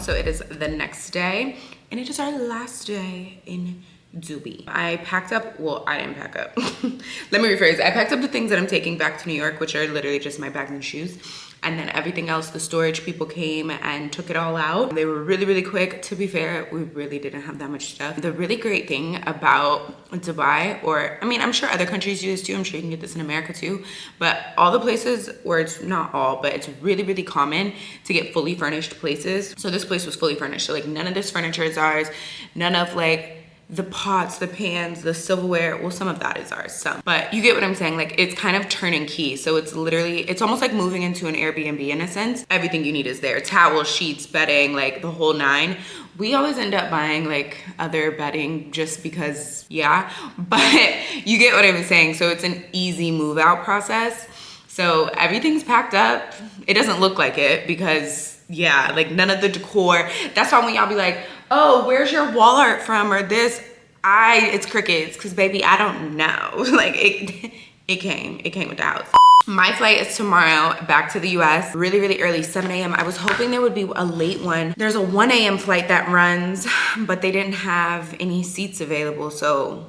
So it is the next day and it is our last day in Dubai. I packed up, well, I didn't pack up. Let me rephrase. I packed up the things that I'm taking back to New York, which are literally just my bags and shoes. And then everything else, the storage people came and took it all out. They were really, really quick. To be fair, we really didn't have that much stuff. The really great thing about Dubai, or I mean, I'm sure other countries do this too. I'm sure you can get this in America too. But all the places where it's not all, but it's really, really common to get fully furnished places. So this place was fully furnished. So like none of this furniture is ours. None of like the pots, the pans, the silverware, well, some of that is ours, some. But you get what I'm saying, like it's kind of turnkey. So it's literally, it's almost like moving into an Airbnb in a sense. Everything you need is there. Towels, sheets, bedding, like the whole nine. We always end up buying like other bedding just because, yeah, but you get what I'm saying. So it's an easy move out process. So everything's packed up. It doesn't look like it because yeah, like none of the decor. That's why when y'all be like, oh, where's your wall art from or this? It's crickets, cause baby, I don't know. Like it came with the house. My flight is tomorrow back to the US, really, really early, 7 a.m. I was hoping there would be a late one. There's a 1 a.m. flight that runs, but they didn't have any seats available. So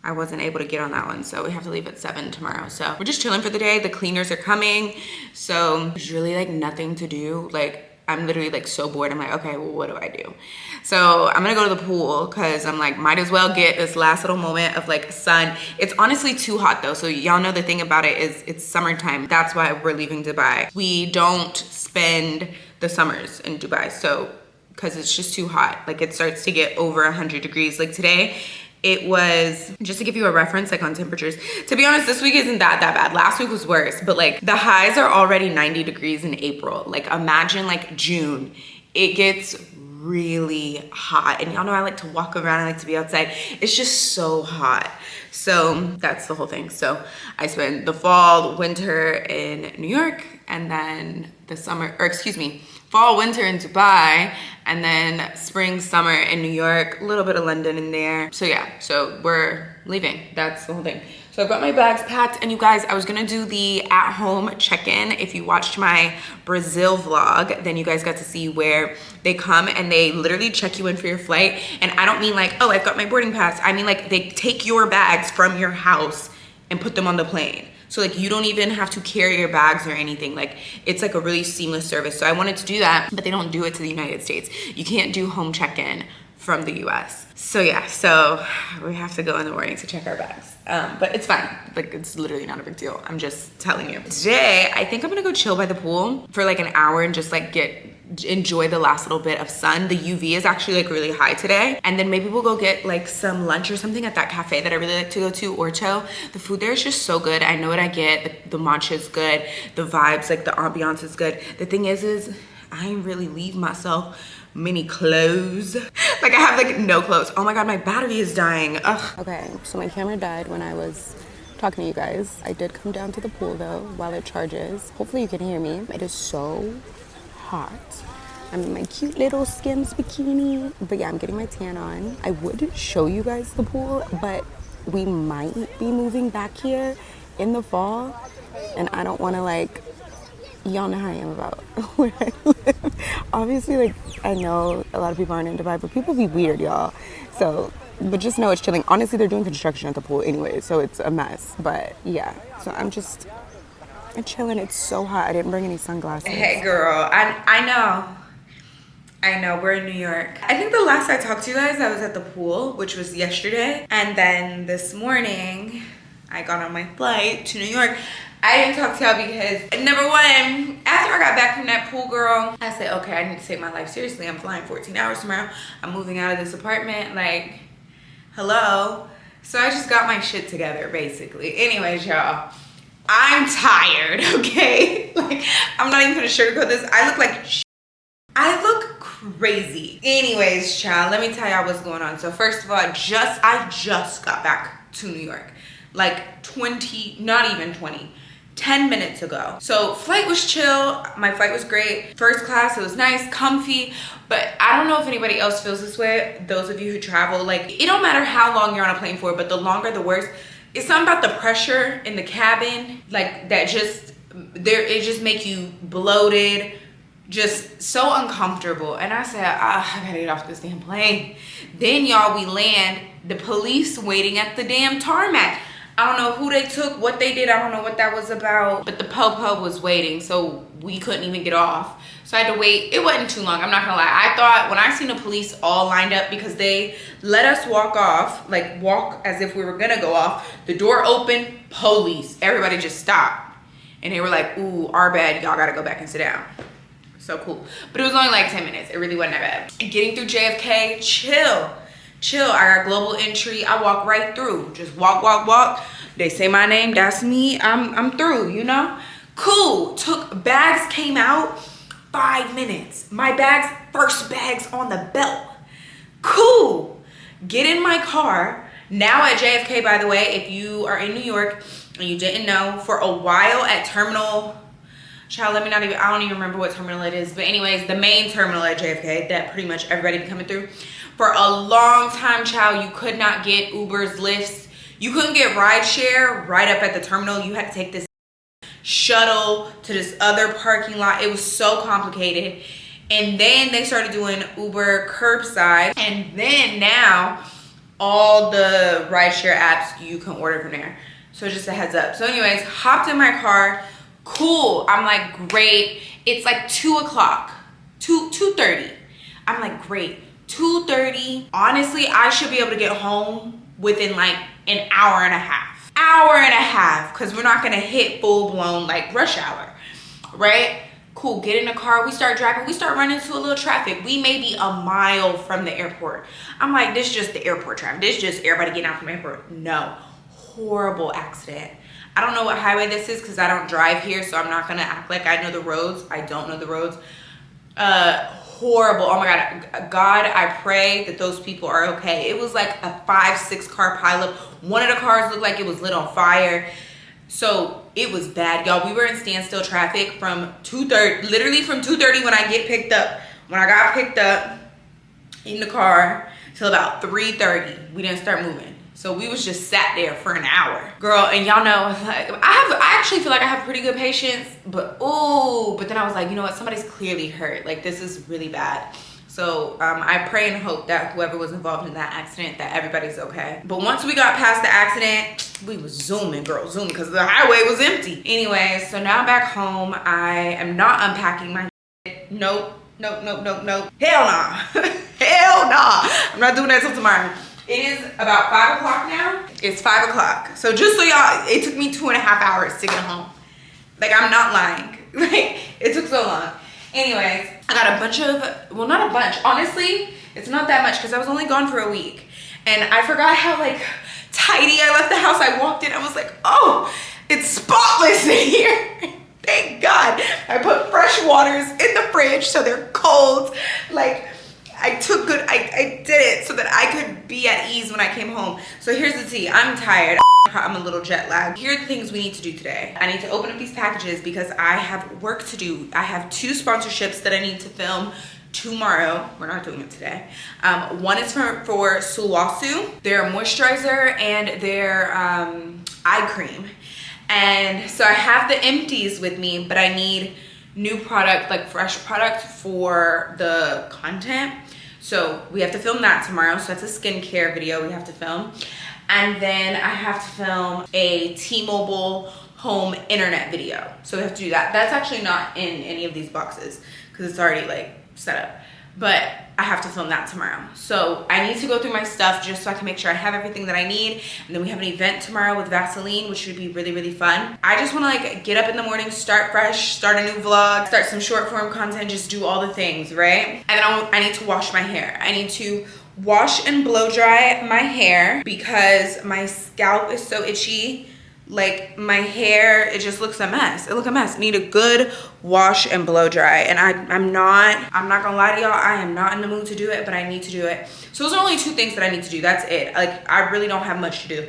I wasn't able to get on that one. So we have to leave at 7 tomorrow. So we're just chilling for the day. The cleaners are coming. So there's really like nothing to do. Like I'm literally like so bored. I'm like, okay, well, what do I do? So I'm gonna go to the pool because I'm like, might as well get this last little moment of like sun. It's honestly too hot though. So y'all know the thing about it is it's summertime. That's why we're leaving Dubai. We don't spend the summers in Dubai. So, cause it's just too hot. Like it starts to get over 100 degrees. Like today, it was, just to give you a reference, like on temperatures, to be honest, this week isn't that bad. Last week was worse, but like the highs are already 90 degrees in April. Like imagine like June, it gets really hot. And y'all know I like to walk around, I like to be outside. It's just so hot. So that's the whole thing. So I spent the fall, winter in New York, and then the summer, or excuse me, fall, winter in Dubai, and then spring, summer in New York, a little bit of London in there. So yeah, so we're leaving. That's the whole thing. So I've got my bags packed, and you guys, I was gonna do the at-home check-in. If you watched my Brazil vlog, then you guys got to see where they come and they literally check you in for your flight. And I don't mean like, oh, I've got my boarding pass. I mean like they take your bags from your house and put them on the plane. So like you don't even have to carry your bags or anything. Like it's like a really seamless service. So I wanted to do that, but they don't do it to the United States. You can't do home check-in from the US. So yeah, so we have to go in the morning to check our bags. But it's fine. Like it's literally not a big deal. I'm just telling you. Today, I think I'm gonna go chill by the pool for like an hour and just like enjoy the last little bit of sun. The UV is actually like really high today. And then maybe we'll go get like some lunch or something at that cafe that I really like to go to, Orto. The food there is just so good. I know what I get. The matcha is good. The vibes, like the ambiance is good. The thing is I ain't really leave myself many clothes. Like I have like no clothes. Oh my God, my battery is dying. Ugh. Okay, so my camera died when I was talking to you guys. I did come down to the pool though while it charges. Hopefully you can hear me. It is so hot. I'm in my cute little Skims bikini. But yeah, I'm getting my tan on. I would show you guys the pool, but we might be moving back here in the fall. And I don't want to like, y'all know how I am about where I live. Obviously, like, I know a lot of people aren't in Dubai, but people be weird, y'all. So, but just know it's chilling. Honestly, they're doing construction at the pool anyway, so it's a mess. But yeah, so I'm chilling. It's so hot. I didn't bring any sunglasses. Hey, girl. I know. We're in New York. I think the last I talked to you guys, I was at the pool, which was yesterday. And then this morning, I got on my flight to New York. I didn't talk to y'all because, number one, after I got back from that pool, girl, I said, okay, I need to take my life seriously. I'm flying 14 hours tomorrow. I'm moving out of this apartment. Like, hello? So I just got my shit together, basically. Anyways, y'all, I'm tired, okay? Like, I'm not even gonna sugarcoat this. I look like I look crazy. Anyways, child, let me tell y'all what's going on. So first of all, I just got back to New York. Like 10 minutes ago. So flight was chill. My flight was great. First class, it was nice, comfy. But I don't know if anybody else feels this way. Those of you who travel, like it don't matter how long you're on a plane for, but the longer the worse. It's something about the pressure in the cabin, like that it just make you bloated, just so uncomfortable. And I said, I gotta get off this damn plane. Then y'all, we land, the police waiting at the damn tarmac. I don't know who they took, what they did. I don't know what that was about. But the po-po was waiting, so we couldn't even get off. So I had to wait. It wasn't too long, I'm not gonna lie. I thought when I seen the police all lined up because they let us walk off, like walk as if we were gonna go off. The door opened, police. Everybody just stopped. And they were like, ooh, our bad, y'all gotta go back and sit down. So cool. But it was only like 10 minutes. It really wasn't that bad. Getting through JFK, chill. I got global entry. I walk right through. Just walk. They say my name, that's me. I'm through, you know? Cool. Bags came out 5 minutes. My bags, first bags on the belt. Cool. Get in my car. Now at JFK, by the way, if you are in New York and you didn't know, for a while at terminal, child, I don't even remember what terminal it is, but anyways, the main terminal at JFK that pretty much everybody be coming through. For a long time, child, you could not get Ubers, Lyfts. You couldn't get rideshare right up at the terminal. You had to take this shuttle to this other parking lot. It was so complicated. And then they started doing Uber curbside. And then now all the rideshare apps, you can order from there. So just a heads up. So anyways, hopped in my car. Cool. I'm like, great. It's like 2 o'clock, 2:30. I'm like, great. 2:30. Honestly, I should be able to get home within like an hour and a half. Because we're not going to hit full-blown like rush hour, right? Cool. Get in the car. We start driving. We start running into a little traffic. We may be a mile from the airport. I'm like, this is just the airport traffic. This is just everybody getting out from the airport. No. Horrible accident. I don't know what highway this is because I don't drive here, so I'm not going to act like I know the roads. I don't know the roads. Horrible. Oh my God, I pray that those people are okay. It was like a 5-6 car pileup. One of the cars looked like it was lit on fire. So it was bad, y'all. We were in standstill traffic from 2:30, literally from 2:30 when I got picked up in the car till about 3:30. We didn't start moving. So we was just sat there for an hour. Girl, and y'all know, like, I actually feel like I have pretty good patience, but then I was like, you know what, somebody's clearly hurt. Like, this is really bad. So I pray and hope that whoever was involved in that accident, that everybody's okay. But once we got past the accident, we was zooming, because the highway was empty. Anyway, so now I'm back home. I am not unpacking my shit. Nope. Hell nah. Hell nah. I'm not doing that till tomorrow. It is about 5 o'clock now. It's 5 o'clock. So just so y'all, it took me 2.5 hours to get home. Like, I'm not lying. Like, it took so long. Anyways, I got a bunch of, well, not a bunch. Honestly, it's not that much because I was only gone for a week. And I forgot how, like, tidy I left the house. I walked in, I was like, oh, it's spotless in here. Thank God. I put fresh waters in the fridge so they're cold. Like, I did it so that I could be at ease when I came home. So here's the tea. I'm tired. I'm a little jet lagged. Here are the things we need to do today. I need to open up these packages because I have work to do. I have 2 sponsorships that I need to film tomorrow. We're not doing it today. One is for Sulwhasoo, their moisturizer and their eye cream. And so I have the empties with me, but I need new product, like fresh product for the content. So we have to film that tomorrow. So that's a skincare video we have to film. And then I have to film a T-Mobile home internet video. So we have to do that. That's actually not in any of these boxes because it's already like set up. But I have to film that tomorrow. So I need to go through my stuff just so I can make sure I have everything that I need. And then we have an event tomorrow with Vaseline, which should be really, really fun. I just wanna like get up in the morning, start fresh, start a new vlog, start some short form content, just do all the things, right? And then I need to wash my hair. I need to wash and blow dry my hair because my scalp is so itchy. Like my hair, it just looks a mess. It looks a mess. I need a good wash and blow dry. And I'm not gonna lie to y'all, I am not in the mood to do it, but I need to do it. So those are only 2 things that I need to do. That's it. Like I really don't have much to do.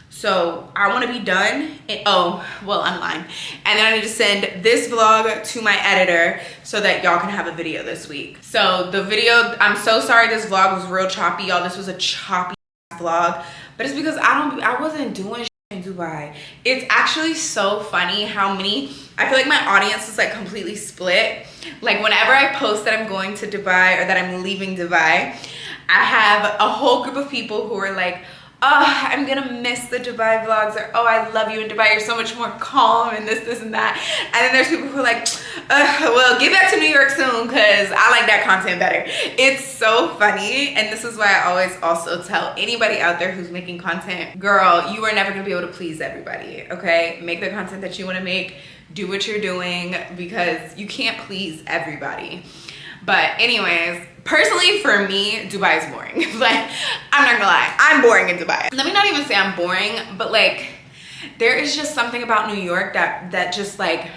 So I wanna be done. Oh, well, I'm lying. And then I need to send this vlog to my editor so that y'all can have a video this week. So the video, I'm so sorry this vlog was real choppy, y'all. This was a choppy vlog, but it's because I wasn't doing in Dubai. It's actually so funny how many, I feel like my audience is like completely split. Like whenever I post that I'm going to Dubai or that I'm leaving Dubai, I have a whole group of people who are like, oh, I'm gonna miss the Dubai vlogs, or oh, I love you in Dubai, you're so much more calm, and this and that. And then there's people who are like, well, get back to New York soon, because I like that content better. It's so funny, and this is why I always also tell anybody out there who's making content, girl, you are never gonna be able to please everybody, okay? Make the content that you wanna make, do what you're doing, because you can't please everybody. But anyways, personally for me, Dubai is boring. Like, I'm not gonna lie, I'm boring in Dubai. Let me not even say I'm boring, but like, there is just something about New York that just like,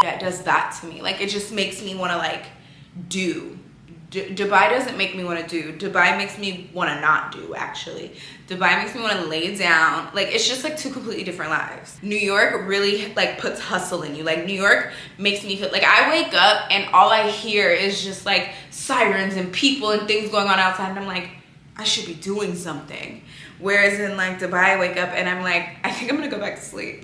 that does that to me. Like, it just makes me wanna like do. Dubai doesn't make me want to do. Dubai makes me want to not do, actually. Dubai makes me want to lay down. Like, it's just like two completely different lives. New York really like puts hustle in you. Like, New York makes me feel like I wake up and all I hear is just like sirens and people and things going on outside, and I'm like, I should be doing something. Whereas in like Dubai, I wake up and I'm like, I think I'm gonna go back to sleep.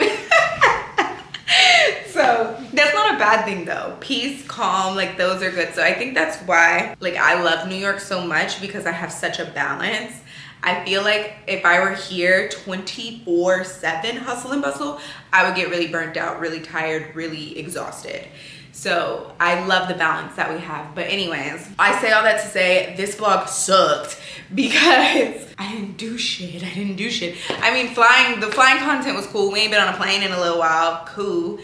So that's not a bad thing though. Peace, calm, like those are good. So I think that's why like I love New York so much, because I have such a balance. I feel like if I were here 24/7 hustle and bustle, I would get really burnt out, really tired, really exhausted. So I love the balance that we have. But anyways, I say all that to say this vlog sucked because I didn't do shit. I mean, the flying content was cool. We ain't been on a plane in a little while. Cool.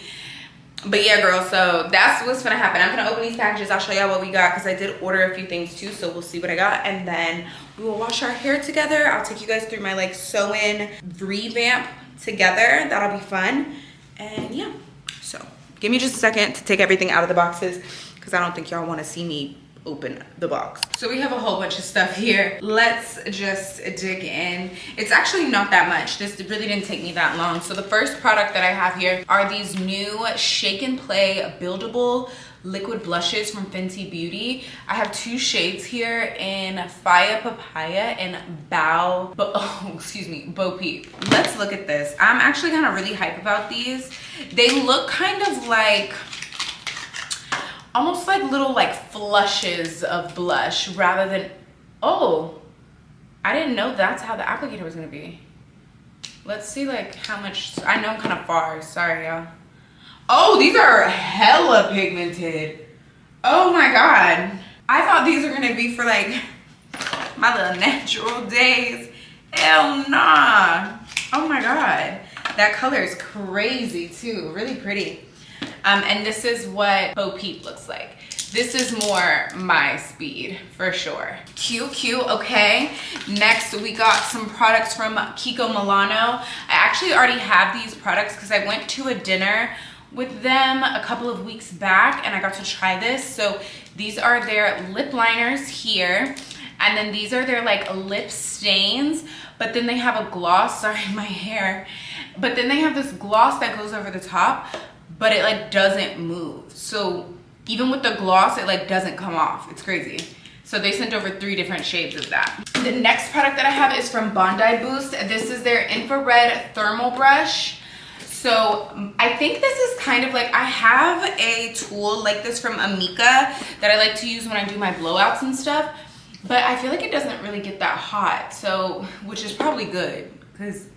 But yeah, girl, so that's what's gonna happen. I'm gonna open these packages. I'll show y'all what we got, because I did order a few things too, so we'll see what I got, and then we will wash our hair together. I'll take you guys through my like sew-in revamp together. That'll be fun. And yeah, so give me just a second to take everything out of the boxes, because I don't think y'all want to see me open the box. So we have a whole bunch of stuff here. Let's just dig in. It's actually not that much. This really didn't take me that long. So the first product that I have here are these new Shake and Play buildable liquid blushes from Fenty Beauty. I have two shades here in Faya Papaya and Bo Peep. Let's look at this. I'm actually kind of really hype about these. They look kind of like almost like little like flushes of blush rather than, oh, I didn't know that's how the applicator was gonna be. Let's see like how much, I know I'm kind of far, sorry y'all. Oh, these are hella pigmented. Oh my God. I thought these were gonna be for like my little natural days. Hell nah. Oh my God. That color is crazy too, really pretty. And this is what Bo Peep looks like. This is more my speed for sure. Cute, okay. Next, we got some products from Kiko Milano. I actually already have these products because I went to a dinner with them a couple of weeks back and I got to try this. So these are their lip liners here. And then these are their like lip stains, but then they have a gloss, sorry, my hair. But then they have this gloss that goes over the top, but it like doesn't move. So even with the gloss, it like doesn't come off. It's crazy. So they sent over 3 different shades of that. The next product that I have is from Bondi Boost. This is their infrared thermal brush. So I think this is kind of like, I have a tool like this from Amika that I like to use when I do my blowouts and stuff, but I feel like it doesn't really get that hot. So, which is probably good because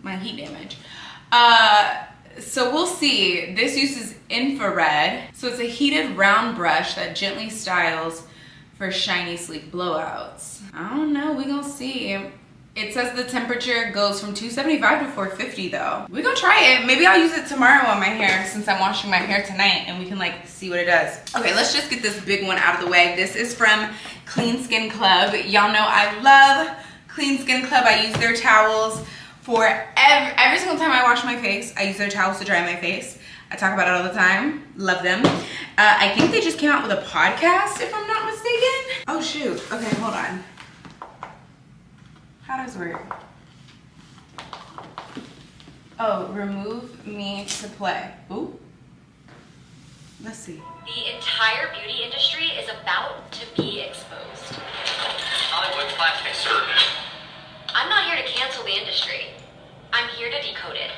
my heat damage. So we'll see. This uses infrared. So it's a heated round brush that gently styles for shiny, sleek blowouts. I don't know, we gonna see. It says the temperature goes from 275 to 450 though. We're gonna try it. Maybe I'll use it tomorrow on my hair since I'm washing my hair tonight and we can like see what it does. Okay, let's just get this big one out of the way. This is from Clean Skin Club. Y'all know I love Clean Skin Club. I use their towels for every single time I wash my face. I use their towels to dry my face. I talk about it all the time. Love them. I think they just came out with a podcast, if I'm not mistaken. Oh shoot, okay, hold on. How does it work? Oh, remove me to play. Ooh. Let's see. The entire beauty industry is about to be exposed. Hollywood plastic surgery. I'm not here to cancel the industry. I'm here to decode it.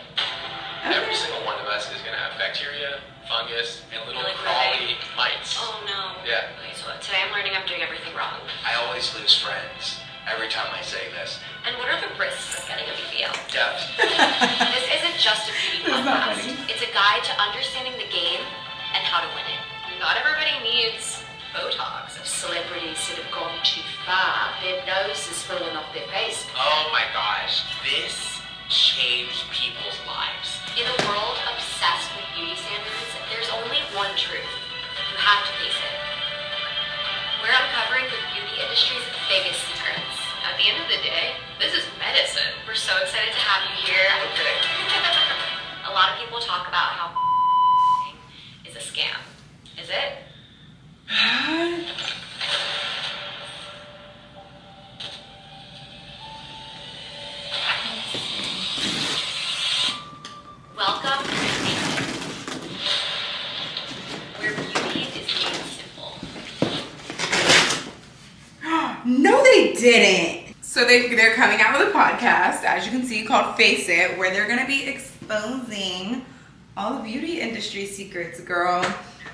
Every single one of us is going to have bacteria, fungus, and little Really crawly mites. Oh no. Yeah. Okay, so today I'm learning I'm doing everything wrong. I always lose friends. every time I say this. And what are the risks of getting a BBL? Depth. This isn't just a beauty podcast. It's a guide to understanding the game and how to win it. Not everybody needs Botox. Celebrities that have gone too far, their nose is falling off their face. Oh my gosh, this changed people's lives. In a world obsessed with beauty standards, there's only one truth. You have to face it. We're uncovering the beauty industry's biggest secrets. At the end of the day, this is medicine. We're so excited to have you here. Okay. A lot of people talk about how is a scam. Is it? Welcome to Cleanout, where beauty is made simple. No, they didn't. So they're coming out with a podcast, as you can see, called Face It, where they're gonna be exposing all the beauty industry secrets, girl.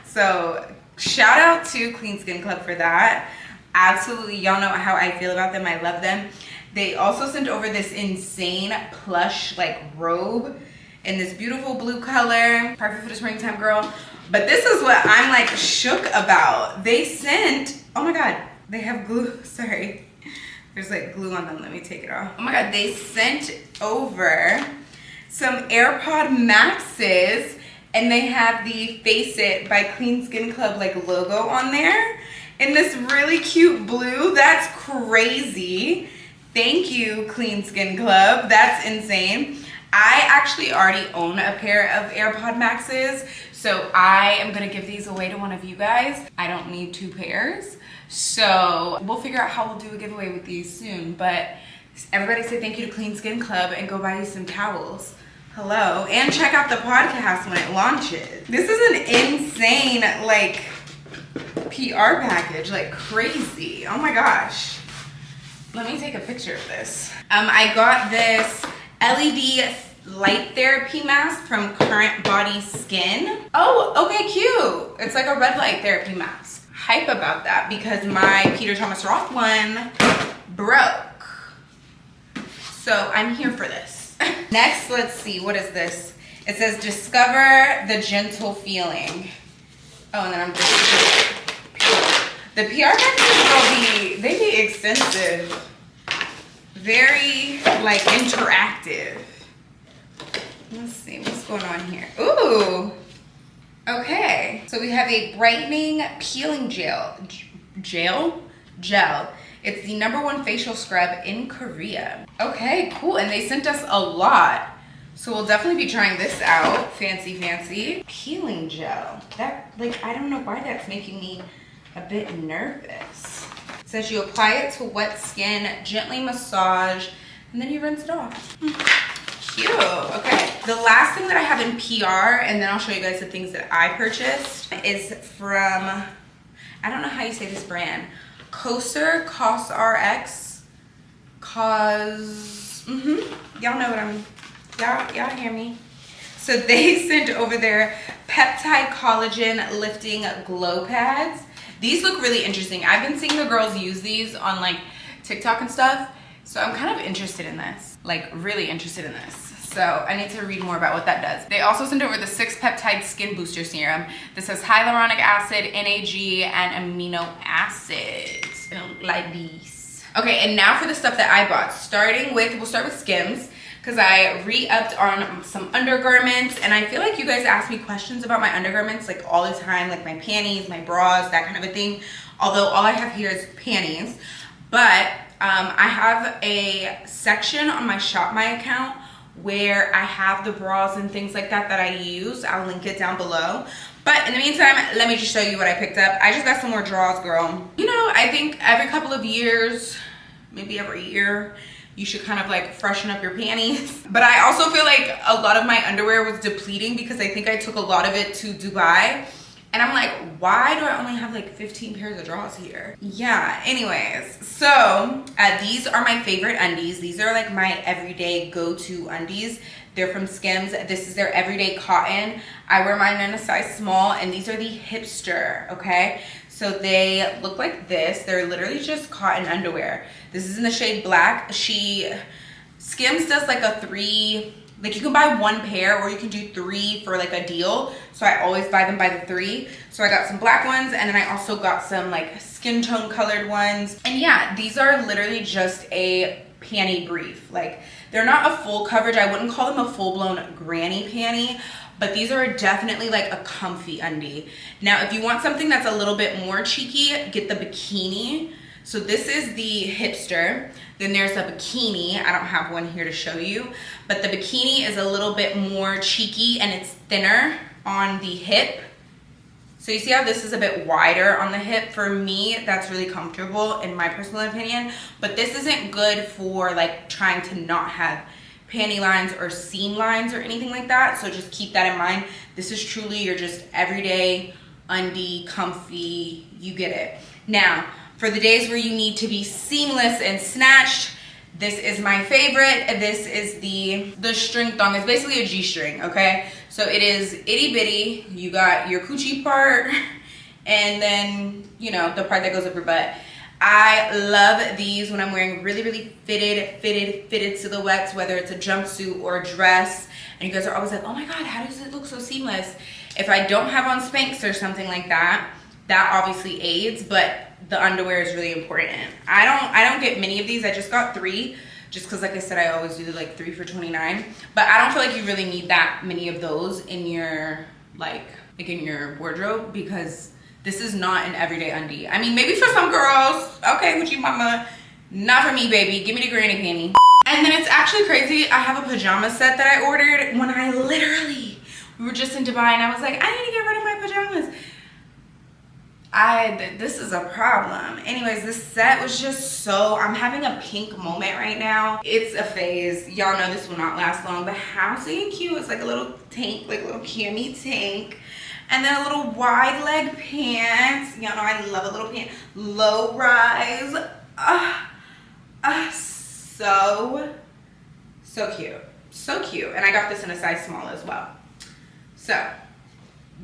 So shout out to Clean Skin Club for that. Absolutely, y'all know how I feel about them. I love them. They also sent over this insane plush like robe in this beautiful blue color. Perfect for the springtime, girl. But this is what I'm like shook about. They sent, oh my God, they have glue, sorry. There's like glue on them, let me take it off. Oh my God, they sent over some AirPod Maxes and they have the Face It by Clean Skin Club like logo on there in this really cute blue. That's crazy. Thank you, Clean Skin Club. That's insane. I actually already own a pair of AirPod Maxes, so I am gonna give these away to one of you guys. I don't need 2 pairs, so we'll figure out how we'll do a giveaway with these soon. But everybody say thank you to Clean Skin Club and go buy you some towels. Hello, and check out the podcast when it launches. This is an insane like PR package, like crazy. Oh my gosh. Let me take a picture of this. I got this LED light therapy mask from Current Body Skin. Oh, okay, cute. It's like a red light therapy mask. Hype about that because my Peter Thomas Roth one broke. So I'm here for this. Next, let's see, what is this? It says discover the gentle feeling. Oh, and then I'm just, the PR packages, they be extensive. Very like interactive. Let's see what's going on here. Ooh. Okay. So we have a brightening peeling gel. Gel? It's the #1 facial scrub in Korea. Okay, cool. And they sent us a lot. So we'll definitely be trying this out. Fancy, fancy. Peeling gel. That, like, I don't know why that's making me a bit nervous. It says you apply it to wet skin, gently massage, and then you rinse it off. Cute. Okay. The last thing that I have in PR, and then I'll show you guys the things that I purchased, is from, I don't know how you say this brand. COSRX. Y'all know what I'm, y'all hear me? So they sent over their peptide collagen lifting glow pads. These look really interesting. I've been seeing the girls use these on like TikTok and stuff. So I'm kind of interested in this, like really interested in this. So I need to read more about what that does. They also sent over the 6 peptide skin booster serum. This has hyaluronic acid, NAG, and amino acids, like these. Okay, and now for the stuff that I bought. We'll start with Skims, because I re-upped on some undergarments, and I feel like you guys ask me questions about my undergarments like all the time, like my panties, my bras, that kind of a thing. Although all I have here is panties. But I have a section on my ShopMy account where I have the bras and things like that that I use. I'll link it down below. But in the meantime, let me just show you what I picked up. I just got some more drawers, girl. You know, I think every couple of years, maybe every year, you should kind of like freshen up your panties. But I also feel like a lot of my underwear was depleting because I think I took a lot of it to Dubai. And I'm like, why do I only have like 15 pairs of drawers here? Yeah, anyways. So these are my favorite undies. These are like my everyday go-to undies. They're from Skims. This is their everyday cotton. I wear mine in a size small, and these are the hipster, okay? So they look like this. They're literally just cotton underwear. This is in the shade black. Skims does like a 3, like you can buy 1 pair or you can do 3 for like a deal. So I always buy them by the 3. So I got some black ones and then I also got some like skin tone colored ones. And yeah, these are literally just a panty brief. Like they're not a full coverage. I wouldn't call them a full-blown granny panty, but these are definitely like a comfy undie. Now, if you want something that's a little bit more cheeky, get the bikini. So this is the hipster. Then there's a bikini. I don't have one here to show you, but the bikini is a little bit more cheeky and it's thinner on the hip. So you see how this is a bit wider on the hip? For me, that's really comfortable in my personal opinion, but this isn't good for like trying to not have panty lines or seam lines or anything like that. So just keep that in mind. This is truly your just everyday undie, comfy, you get it. Now, for the days where you need to be seamless and snatched, this is my favorite. This is the string thong. It's basically a G-string, okay? So it is itty bitty. You got your coochie part and then, you know, the part that goes up your butt. I love these when I'm wearing really, really fitted silhouettes, whether it's a jumpsuit or a dress. And you guys are always like, oh my God, how does it look so seamless? If I don't have on Spanx or something like that, that obviously aids, but the underwear is really important. I don't get many of these. I just got 3 just because, like I said, I always do like 3 for $29. But I don't feel like you really need that many of those in your like in your wardrobe, because this is not an everyday undie. I mean, maybe for some girls, okay, with you mama, not for me, baby. Give me the granny panty. And then it's actually crazy. I have a pajama set that I ordered when I we were just in Dubai and I was like, I need to get rid of my pajamas. This is a problem. Anyways, this set was just so, I'm having a pink moment right now. It's a phase. Y'all know this will not last long, but how stinking cute. It's like a little tank, like a little cami tank. And then a little wide leg pants. Y'all know I love a little pant. Low rise. So cute. So cute. And I got this in a size small as well. So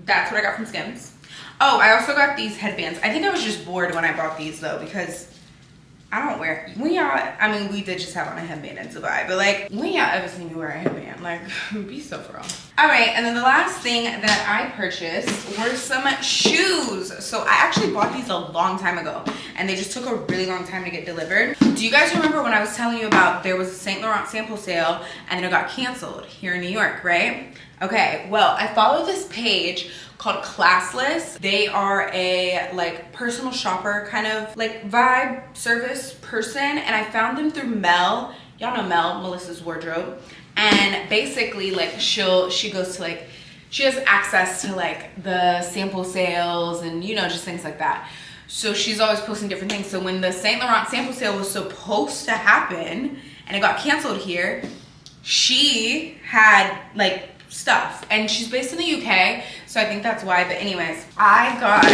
that's what I got from Skims. Oh, I also got these headbands. I think I was just bored when I bought these though, because I don't wear, I mean, we did just have on a headband in Dubai, but like, when y'all ever seen me wear a headband? Like, be so for real. All right, and then the last thing that I purchased were some shoes. So I actually bought these a long time ago, and they just took a really long time to get delivered. Do you guys remember when I was telling you about there was a Saint Laurent sample sale, and then it got canceled here in New York, right? Okay, well, I follow this page called Classless. They are a like personal shopper kind of like vibe service person, and I found them through Mel. Y'all know Mel, Melissa's Wardrobe. And basically like she goes to like, she has access to like the sample sales and, you know, just things like that. So she's always posting different things. So when the Saint Laurent sample sale was supposed to happen and it got canceled here, she had like stuff, and she's based in the UK, so I think that's why. But anyways, I got,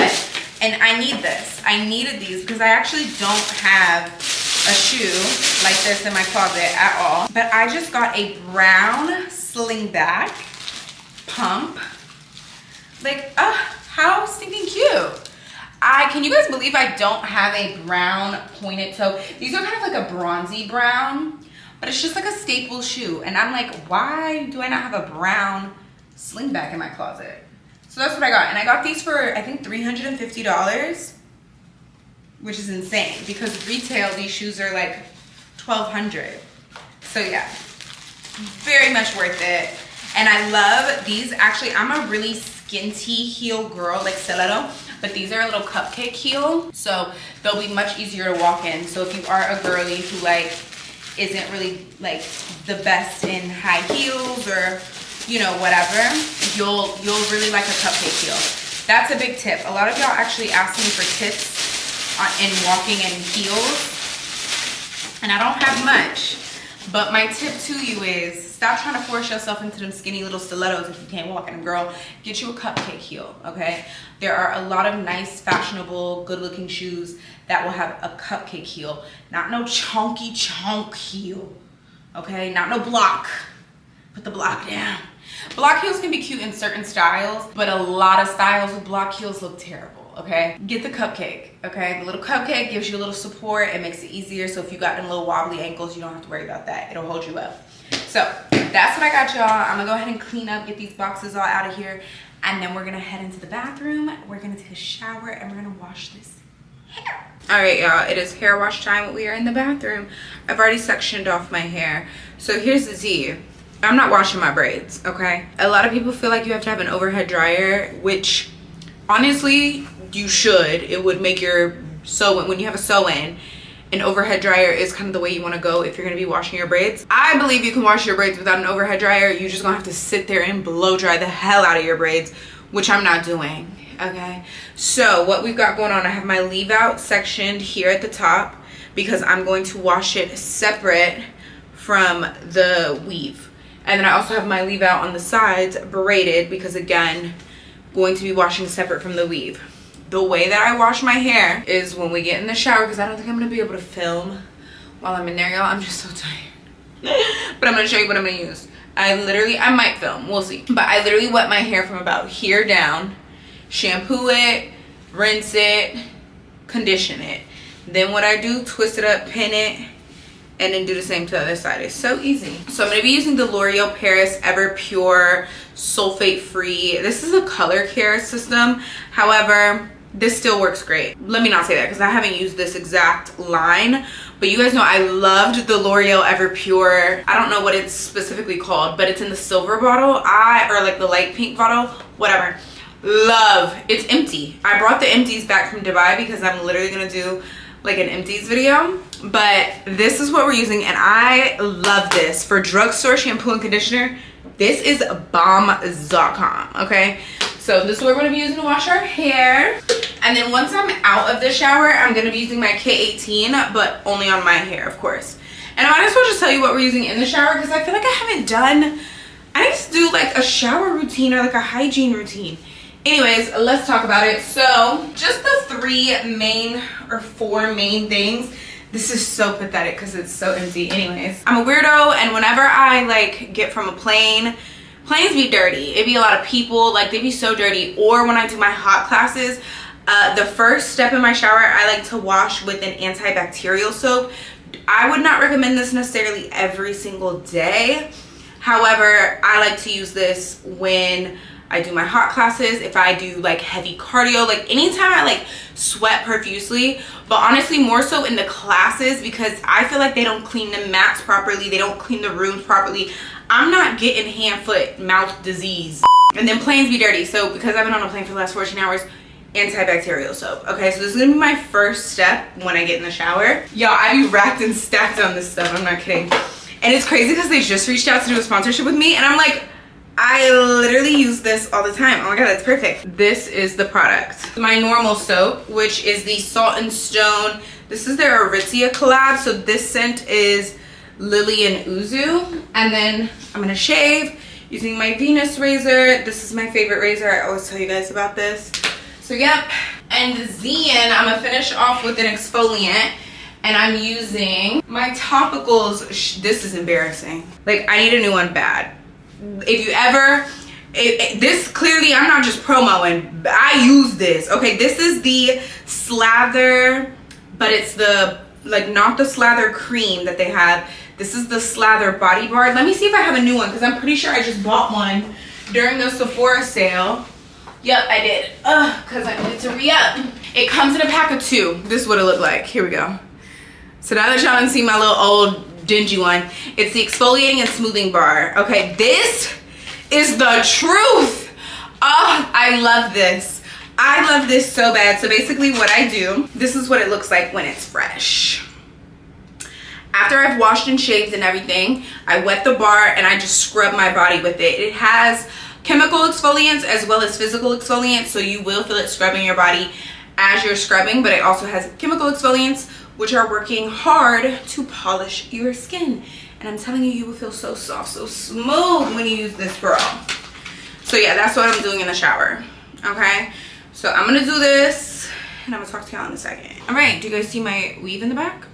and I need this. I needed these because I actually don't have a shoe like this in my closet at all. But I just got a brown slingback pump. Like, how stinking cute. Can you guys believe I don't have a brown pointed toe? These are kind of like a bronzy brown, but it's just like a staple shoe. And I'm like, why do I not have a brown slingback in my closet? So that's what I got. And I got these for, I think, $350, which is insane because retail, these shoes are like $1,200. So yeah, very much worth it. And I love these. Actually, I'm a really skinty heel girl, like stiletto, but these are a little cupcake heel. So they'll be much easier to walk in. So if you are a girly who like, isn't really like the best in high heels or, you know, whatever, you'll really like a cupcake heel. That's a big tip. A lot of y'all actually ask me for tips in walking in heels, and I don't have much, but my tip to you is stop trying to force yourself into them skinny little stilettos if you can't walk in them, girl. Get you a cupcake heel, okay? There are a lot of nice, fashionable, good-looking shoes that will have a cupcake heel, not no chunky chunk heel, okay? Not no block. Put the block down. Block heels can be cute in certain styles, but a lot of styles with block heels look terrible. okay? Get the cupcake, okay? The little cupcake gives you a little support. It makes it easier. So if you got them little wobbly ankles, you don't have to worry about that. It'll hold you up. So that's what I got, y'all. I'm gonna go ahead and clean up, get these boxes all out of here. And then we're gonna head into the bathroom. We're gonna take a shower and we're gonna wash this hair. All right, y'all, it is hair wash time. We are in the bathroom. I've already sectioned off my hair. So here's the tea. I'm not washing my braids, okay? A lot of people feel like you have to have an overhead dryer, which honestly, you should. It would make your sew-in, when you have a sew-in, an overhead dryer is kind of the way you want to go if you're going to be washing your braids. I believe you can wash your braids without an overhead dryer. You're just going to have to sit there and blow dry the hell out of your braids, which I'm not doing, okay? So what we've got going on, I have my leave out sectioned here at the top because I'm going to wash it separate from the weave. And then I also have my leave out on the sides braided because, again, going to be washing separate from the weave. The way that I wash my hair is when we get in the shower, because I don't think I'm gonna be able to film while I'm in there, y'all. I'm just so tired. But I'm gonna show you what I'm gonna use. I might film, we'll see. But I literally wet my hair from about here down, shampoo it, rinse it, condition it. Then what I do, twist it up, pin it, and then do the same to the other side. It's so easy. So I'm gonna be using the L'Oreal Paris Ever Pure Sulfate Free. This is a color care system. However, this still works great. Let me not say that because I haven't used this exact line, but you guys know I loved the L'Oreal Ever Pure. I don't know what it's specifically called, but it's in the silver bottle. Or like the light pink bottle, whatever. Love. It's empty. I brought the empties back from Dubai because I'm literally gonna do like an empties video, but this is what we're using and I love this. For drugstore shampoo and conditioner, this is bomb.com, okay? So this is what we're gonna be using to wash our hair. And then once I'm out of the shower, I'm gonna be using my K18, but only on my hair, of course. And I might as well just tell you what we're using in the shower because I feel like I haven't done, I need to do like a shower routine or like a hygiene routine. Anyways, let's talk about it. So just the 4 main things. This is so pathetic because it's so empty. Anyways, I'm a weirdo, and whenever I like get from a plane, planes be dirty. It be a lot of people, like they be so dirty. Or when I do my hot classes, the first step in my shower, I like to wash with an antibacterial soap. I would not recommend this necessarily every single day. However, I like to use this when I do my hot classes, if I do like heavy cardio, like anytime I like sweat profusely, but honestly more so in the classes because I feel like they don't clean the mats properly, they don't clean the rooms properly. I'm not getting hand, foot, mouth disease. And then planes be dirty, so because I've been on a plane for the last 14 hours, antibacterial soap. Okay, so this is gonna be my first step when I get in the shower. Y'all, I be racked and stacked on this stuff, I'm not kidding. And it's crazy because they just reached out to do a sponsorship with me and I'm like, I literally use this all the time. Oh my god, that's perfect. This is the product. My normal soap, which is the Salt and Stone. This is their Aritzia collab. So this scent is Lily and Uzu. And then I'm gonna shave using my Venus razor. This is my favorite razor. I always tell you guys about this. So yep. And then I'm gonna finish off with an exfoliant. And I'm using my topicals. This is embarrassing. Like, I need a new one bad. If you ever, this clearly, I'm not just promoing, I use this, okay? This is the Slather, but it's the, like, not the Slather cream that they have. This is the Slather Body Bar. Let me see if I have a new one, because I'm pretty sure I just bought one during the Sephora sale. Yep, I did. Because I needed to re-up. It comes in a pack of 2. This is what it looked like. Here we go. So now that y'all done see my little old dingy one, it's the exfoliating and smoothing bar. Okay, this is the truth. Oh, I love this. I love this so bad. So basically what I do, this is what it looks like when it's fresh. After I've washed and shaved and everything, I wet the bar and I just scrub my body with it. It has chemical exfoliants as well as physical exfoliants, so you will feel it scrubbing your body as you're scrubbing, but it also has chemical exfoliants which are working hard to polish your skin. And I'm telling you, you will feel so soft, so smooth when you use this, girl. So yeah, that's what I'm doing in the shower, okay? So I'm gonna do this, and I'm gonna talk to y'all in a second. All right, do you guys see my weave in the back?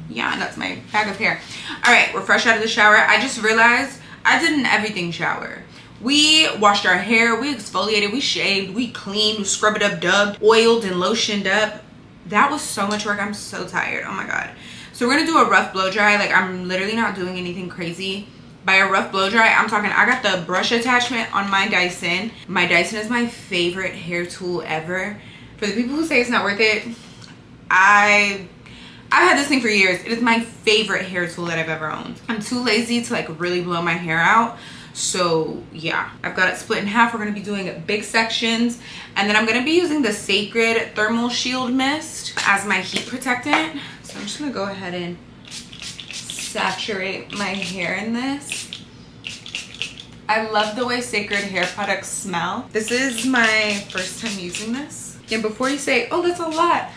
Yeah, that's my bag of hair. All right, we're fresh out of the shower. I just realized I did an everything shower, We washed our hair, we exfoliated, we shaved, we cleaned, we scrubbed it up, dubbed, oiled and lotioned up. That was so much work. I'm so tired. Oh my God. So we're gonna do a rough blow dry. Like, I'm literally not doing anything crazy. By a rough blow dry, I'm talking, I got the brush attachment on my Dyson. My Dyson is my favorite hair tool ever. For the people who say it's not worth it, I've had this thing for years. It is my favorite hair tool that I've ever owned. I'm too lazy to like really blow my hair out. So yeah, I've got it split in half. We're gonna be doing big sections. And then I'm gonna be using the Sacred Thermal Shield Mist as my heat protectant. So I'm just gonna go ahead and saturate my hair in this. I love the way Sacred hair products smell. This is my first time using this. And before you say, oh, that's a lot,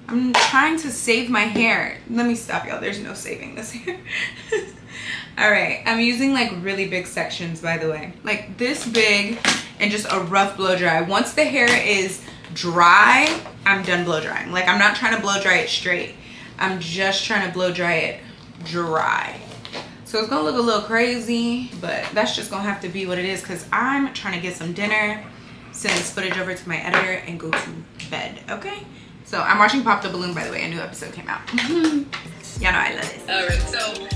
I'm trying to save my hair. Let me stop, y'all. There's no saving this hair. All right, I'm using like really big sections, by the way. Like this big, and just a rough blow dry. Once the hair is dry, I'm done blow drying. Like, I'm not trying to blow dry it straight. I'm just trying to blow dry it dry. So it's gonna look a little crazy, but that's just gonna have to be what it is, because I'm trying to get some dinner, send this footage over to my editor, and go to bed, okay? So I'm watching Pop the Balloon, by the way. A new episode came out. Y'all know I love this. All right, so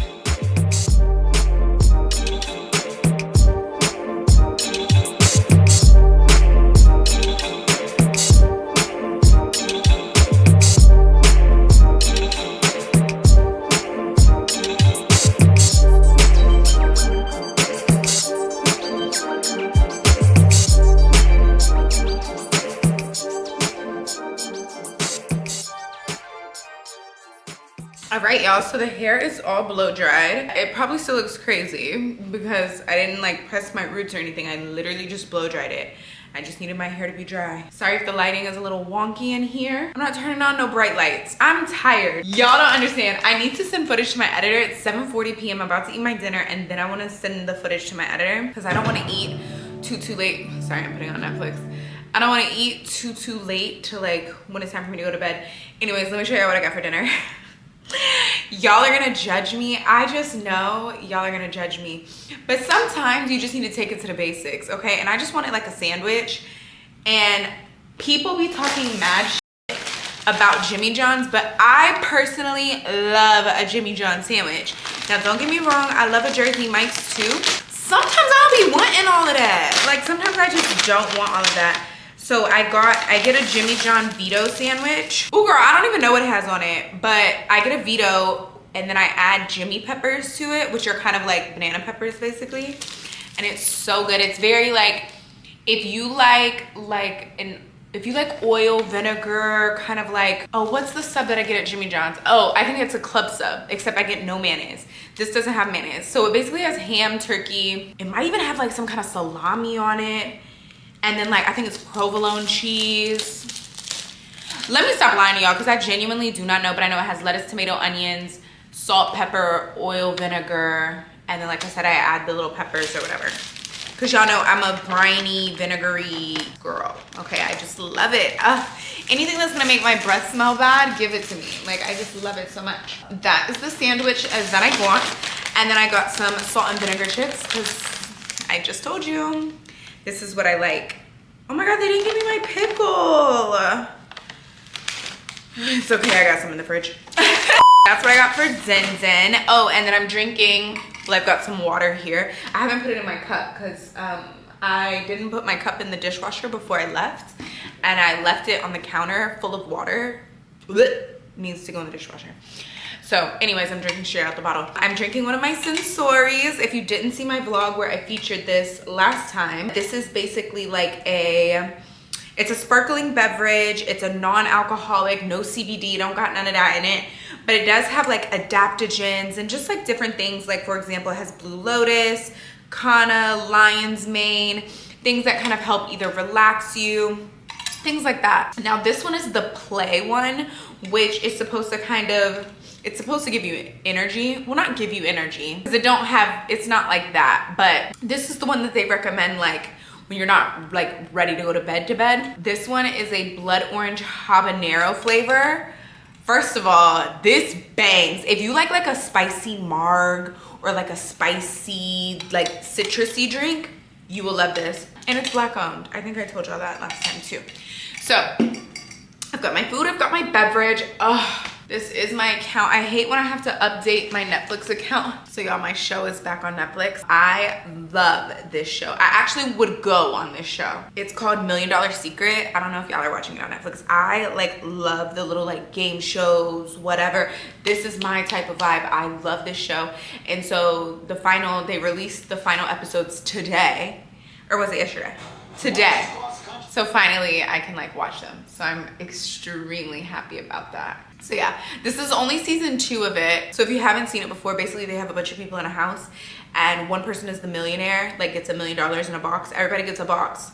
All right, y'all, so the hair is all blow dried. It probably still looks crazy because I didn't like press my roots or anything. I literally just blow dried it. I just needed my hair to be dry. Sorry if the lighting is a little wonky in here. I'm not turning on no bright lights. I'm tired. Y'all don't understand. I need to send footage to my editor. It's 7:40 p.m. I'm about to eat my dinner, and then I want to send the footage to my editor because I don't want to eat too late. Sorry, I'm putting on Netflix. I don't want to eat too late to like when it's time for me to go to bed. Anyways, let me show you what I got for dinner. Y'all are gonna judge me. I just know y'all are gonna judge me, but sometimes you just need to take it to the basics, okay? And I just wanted like a sandwich, and people be talking mad shit about Jimmy John's, but I personally love a Jimmy John sandwich. Now don't get me wrong, I love a Jersey Mike's too. Sometimes I'll be wanting all of that. Like sometimes I just don't want all of that. So I get a Jimmy John Vito sandwich. Oh girl, I don't even know what it has on it, but I get a Vito and then I add Jimmy peppers to it, which are kind of like banana peppers basically. And it's so good. It's very like, if you like oil, vinegar, kind of like, oh, what's the sub that I get at Jimmy John's? Oh, I think it's a club sub, except I get no mayonnaise. This doesn't have mayonnaise. So it basically has ham, turkey. It might even have like some kind of salami on it. And then like, I think it's provolone cheese. Let me stop lying to y'all because I genuinely do not know, but I know it has lettuce, tomato, onions, salt, pepper, oil, vinegar. And then like I said, I add the little peppers or whatever. Cause y'all know I'm a briny, vinegary girl. Okay, I just love it. Anything that's gonna make my breath smell bad, give it to me. Like I just love it so much. That is the sandwich that I got. And then I got some salt and vinegar chips because I just told you. This is what I like. Oh my God, they didn't give me my pickle. It's okay, I got some in the fridge. That's what I got for din. Oh, and then I'm drinking, well, I've got some water here. I haven't put it in my cup because I didn't put my cup in the dishwasher before I left. And I left it on the counter full of water. Blech, needs to go in the dishwasher. So anyways, I'm drinking straight out the bottle. I'm drinking one of my Sensories. If you didn't see my vlog where I featured this last time, this is basically like it's a sparkling beverage. It's a non-alcoholic, no CBD, don't got none of that in it. But it does have like adaptogens and just like different things. Like for example, it has Blue Lotus, Canna, Lion's Mane, things that kind of help either relax you, things like that. Now this one is the Play one, which is supposed to kind of, it's supposed to give you energy. Well, not give you energy, because it's not like that. But this is the one that they recommend like when you're not like ready to go to bed. This one is a blood orange habanero flavor. First of all, this bangs. If you like a spicy marg or like a spicy like citrusy drink, You will love this. And it's Black owned. I think I told y'all that last time too. So I've got my food, I've got my beverage. Oh, this is my account. I hate when I have to update my Netflix account. So y'all, my show is back on Netflix. I love this show. I actually would go on this show. It's called $1 Million Secret. I don't know if y'all are watching it on Netflix. I like love the little like game shows, whatever. This is my type of vibe. I love this show. And so they released the final episodes today. Or was it yesterday? Today. So finally I can like watch them. So I'm extremely happy about that. So yeah, this is only season 2 of it. So if you haven't seen it before, basically they have a bunch of people in a house and one person is the millionaire, like gets $1 million in a box. Everybody gets a box,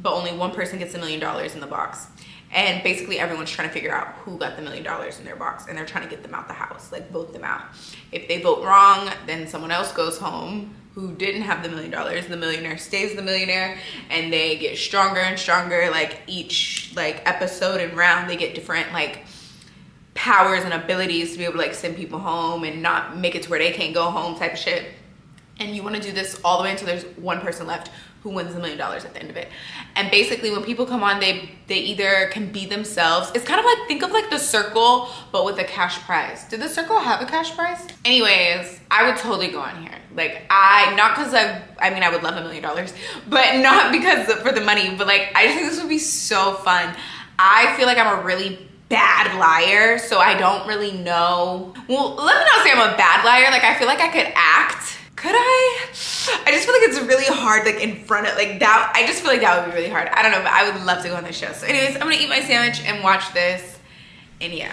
but only one person gets $1 million in the box. And basically everyone's trying to figure out who got the $1 million in their box, and they're trying to get them out the house, like vote them out. If they vote wrong, then someone else goes home who didn't have the $1 million. The millionaire stays the millionaire, and they get stronger and stronger. Like each like episode and round, they get different like powers and abilities to be able to like send people home and not make it to where they can't go home type of shit. And you want to do this all the way until there's one person left who wins $1 million at the end of it. And basically when people come on, they either can be themselves. It's kind of like, think of like The Circle, but with a cash prize. Did The Circle have a cash prize? Anyways, I would totally go on here. Like not because I mean, I would love $1 million, but not because for the money, but like, I just think this would be so fun. I feel like I'm a really bad liar, so I don't really know. Well, let me not say I'm a bad liar. Like, I feel like I could act. Could I? I just feel like it's really hard, like in front of like that. I just feel like that would be really hard. I don't know, but I would love to go on this show. So anyways, I'm gonna eat my sandwich and watch this, and yeah.